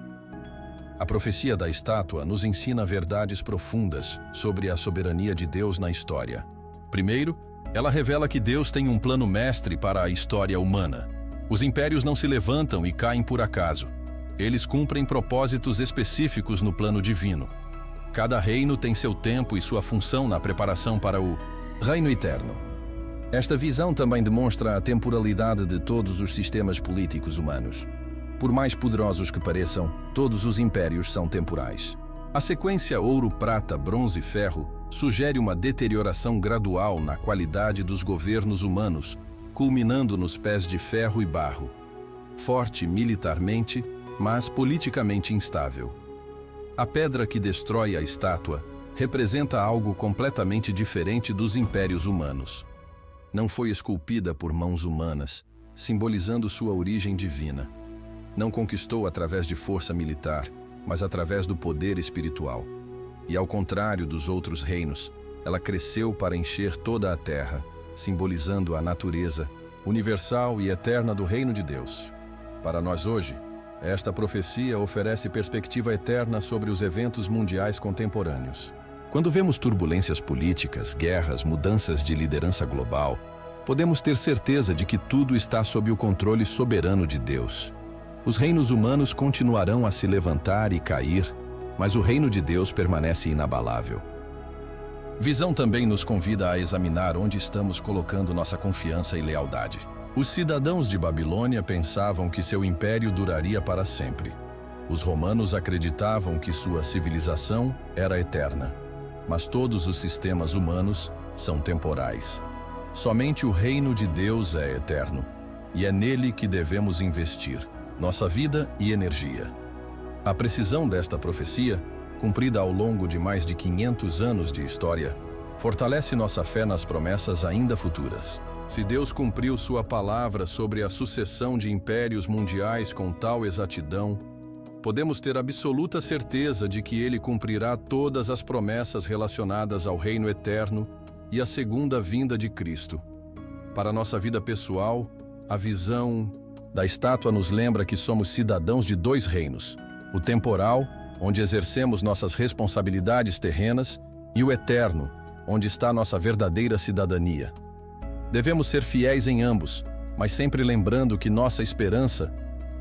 Speaker 1: A profecia da estátua nos ensina verdades profundas sobre a soberania de Deus na história. Primeiro, ela revela que Deus tem um plano mestre para a história humana. Os impérios não se levantam e caem por acaso. Eles cumprem propósitos específicos no plano divino. Cada reino tem seu tempo e sua função na preparação para o reino eterno. Esta visão também demonstra a temporalidade de todos os sistemas políticos humanos. Por mais poderosos que pareçam, todos os impérios são temporais. A sequência ouro, prata, bronze e ferro sugere uma deterioração gradual na qualidade dos governos humanos, culminando nos pés de ferro e barro. Forte militarmente, mas politicamente instável. A pedra que destrói a estátua representa algo completamente diferente dos impérios humanos. Não foi esculpida por mãos humanas, simbolizando sua origem divina. Não conquistou através de força militar, mas através do poder espiritual. E ao contrário dos outros reinos, ela cresceu para encher toda a terra, simbolizando a natureza universal e eterna do reino de Deus. Para nós hoje, esta profecia oferece perspectiva eterna sobre os eventos mundiais contemporâneos. Quando vemos turbulências políticas, guerras, mudanças de liderança global, podemos ter certeza de que tudo está sob o controle soberano de Deus. Os reinos humanos continuarão a se levantar e cair, mas o reino de Deus permanece inabalável. Visão também nos convida a examinar onde estamos colocando nossa confiança e lealdade. Os cidadãos de Babilônia pensavam que seu império duraria para sempre. Os romanos acreditavam que sua civilização era eterna. Mas todos os sistemas humanos são temporais. Somente o reino de Deus é eterno, e é nele que devemos investir nossa vida e energia. A precisão desta profecia, cumprida ao longo de mais de 500 anos de história, fortalece nossa fé nas promessas ainda futuras. Se Deus cumpriu sua palavra sobre a sucessão de impérios mundiais com tal exatidão, podemos ter absoluta certeza de que Ele cumprirá todas as promessas relacionadas ao reino eterno e à segunda vinda de Cristo. Para nossa vida pessoal, a visão da estátua nos lembra que somos cidadãos de dois reinos: o temporal, onde exercemos nossas responsabilidades terrenas, e o eterno, onde está nossa verdadeira cidadania. Devemos ser fiéis em ambos, mas sempre lembrando que nossa esperança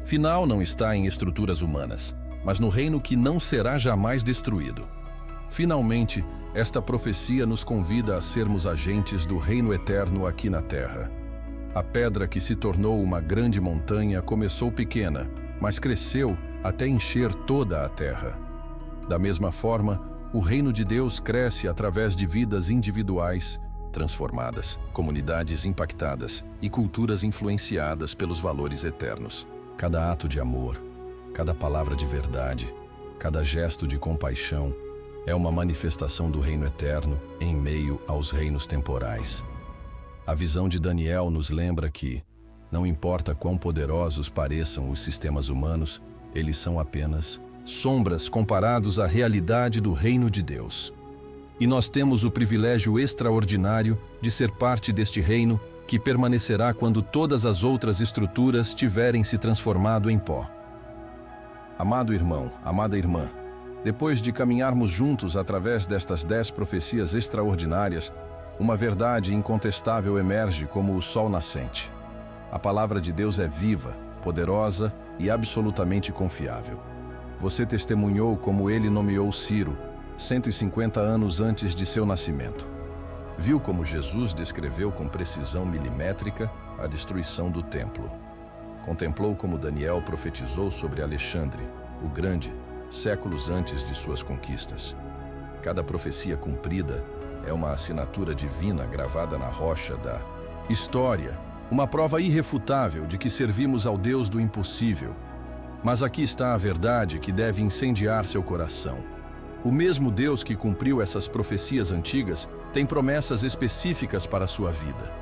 Speaker 1: final não está em estruturas humanas, mas no reino que não será jamais destruído. Finalmente, esta profecia nos convida a sermos agentes do reino eterno aqui na terra. A pedra que se tornou uma grande montanha começou pequena, mas cresceu até encher toda a terra. Da mesma forma, o reino de Deus cresce através de vidas individuais transformadas, comunidades impactadas e culturas influenciadas pelos valores eternos. Cada ato de amor, cada palavra de verdade, cada gesto de compaixão é uma manifestação do reino eterno em meio aos reinos temporais. A visão de Daniel nos lembra que, não importa quão poderosos pareçam os sistemas humanos, eles são apenas sombras comparados à realidade do reino de Deus. E nós temos o privilégio extraordinário de ser parte deste reino que permanecerá quando todas as outras estruturas tiverem se transformado em pó. Amado irmão, amada irmã, depois de caminharmos juntos através destas 10 profecias extraordinárias, uma verdade incontestável emerge como o sol nascente. A palavra de Deus é viva, poderosa e absolutamente confiável. Você testemunhou como ele nomeou Ciro, 150 anos antes de seu nascimento. Viu como Jesus descreveu com precisão milimétrica a destruição do templo. Contemplou como Daniel profetizou sobre Alexandre, o Grande, séculos antes de suas conquistas. Cada profecia cumprida é uma assinatura divina gravada na rocha da história, uma prova irrefutável de que servimos ao Deus do impossível. Mas aqui está a verdade que deve incendiar seu coração. O mesmo Deus que cumpriu essas profecias antigas tem promessas específicas para a sua vida.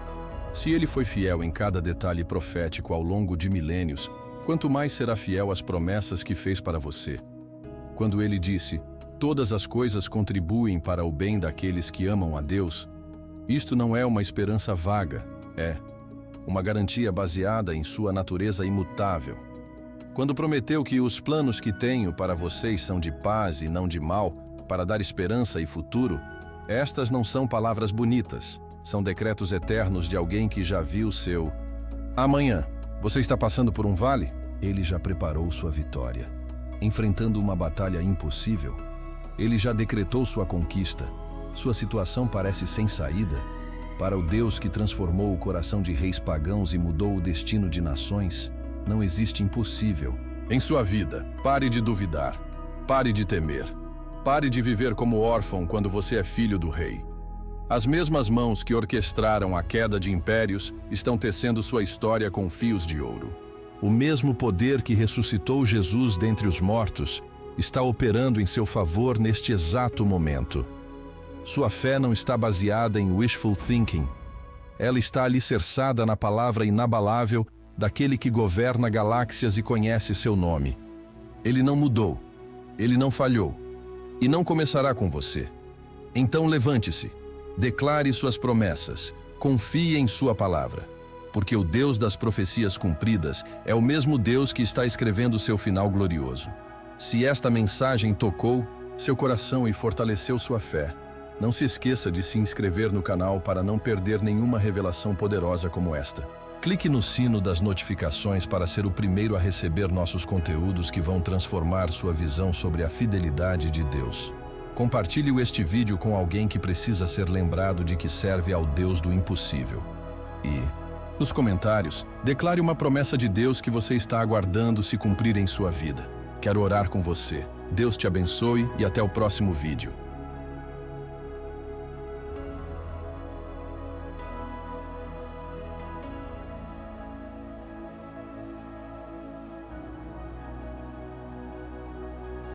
Speaker 1: Se ele foi fiel em cada detalhe profético ao longo de milênios, quanto mais será fiel às promessas que fez para você. Quando ele disse: "Todas as coisas contribuem para o bem daqueles que amam a Deus", isto não é uma esperança vaga, é uma garantia baseada em sua natureza imutável. Quando prometeu que os planos que tenho para vocês são de paz e não de mal, para dar esperança e futuro, estas não são palavras bonitas, são decretos eternos de alguém que já viu seu amanhã. Você está passando por um vale? Ele já preparou sua vitória. Enfrentando uma batalha impossível? Ele já decretou sua conquista. Sua situação parece sem saída? Para o Deus que transformou o coração de reis pagãos e mudou o destino de nações, não existe impossível. Em sua vida, pare de duvidar, pare de temer, pare de viver como órfão quando você é filho do rei. As mesmas mãos que orquestraram a queda de impérios estão tecendo sua história com fios de ouro. O mesmo poder que ressuscitou Jesus dentre os mortos está operando em seu favor neste exato momento. Sua fé não está baseada em wishful thinking. Ela está alicerçada na palavra inabalável daquele que governa galáxias e conhece seu nome. Ele não mudou, ele não falhou, e não começará com você. Então levante-se, declare suas promessas, confie em sua palavra, porque o Deus das profecias cumpridas é o mesmo Deus que está escrevendo seu final glorioso. Se esta mensagem tocou, seu coração e fortaleceu sua fé. Não se esqueça de se inscrever no canal para não perder nenhuma revelação poderosa como esta. Clique no sino das notificações para ser o primeiro a receber nossos conteúdos que vão transformar sua visão sobre a fidelidade de Deus. Compartilhe este vídeo com alguém que precisa ser lembrado de que serve ao Deus do impossível. E, nos comentários, declare uma promessa de Deus que você está aguardando se cumprir em sua vida. Quero orar com você. Deus te abençoe e até o próximo vídeo.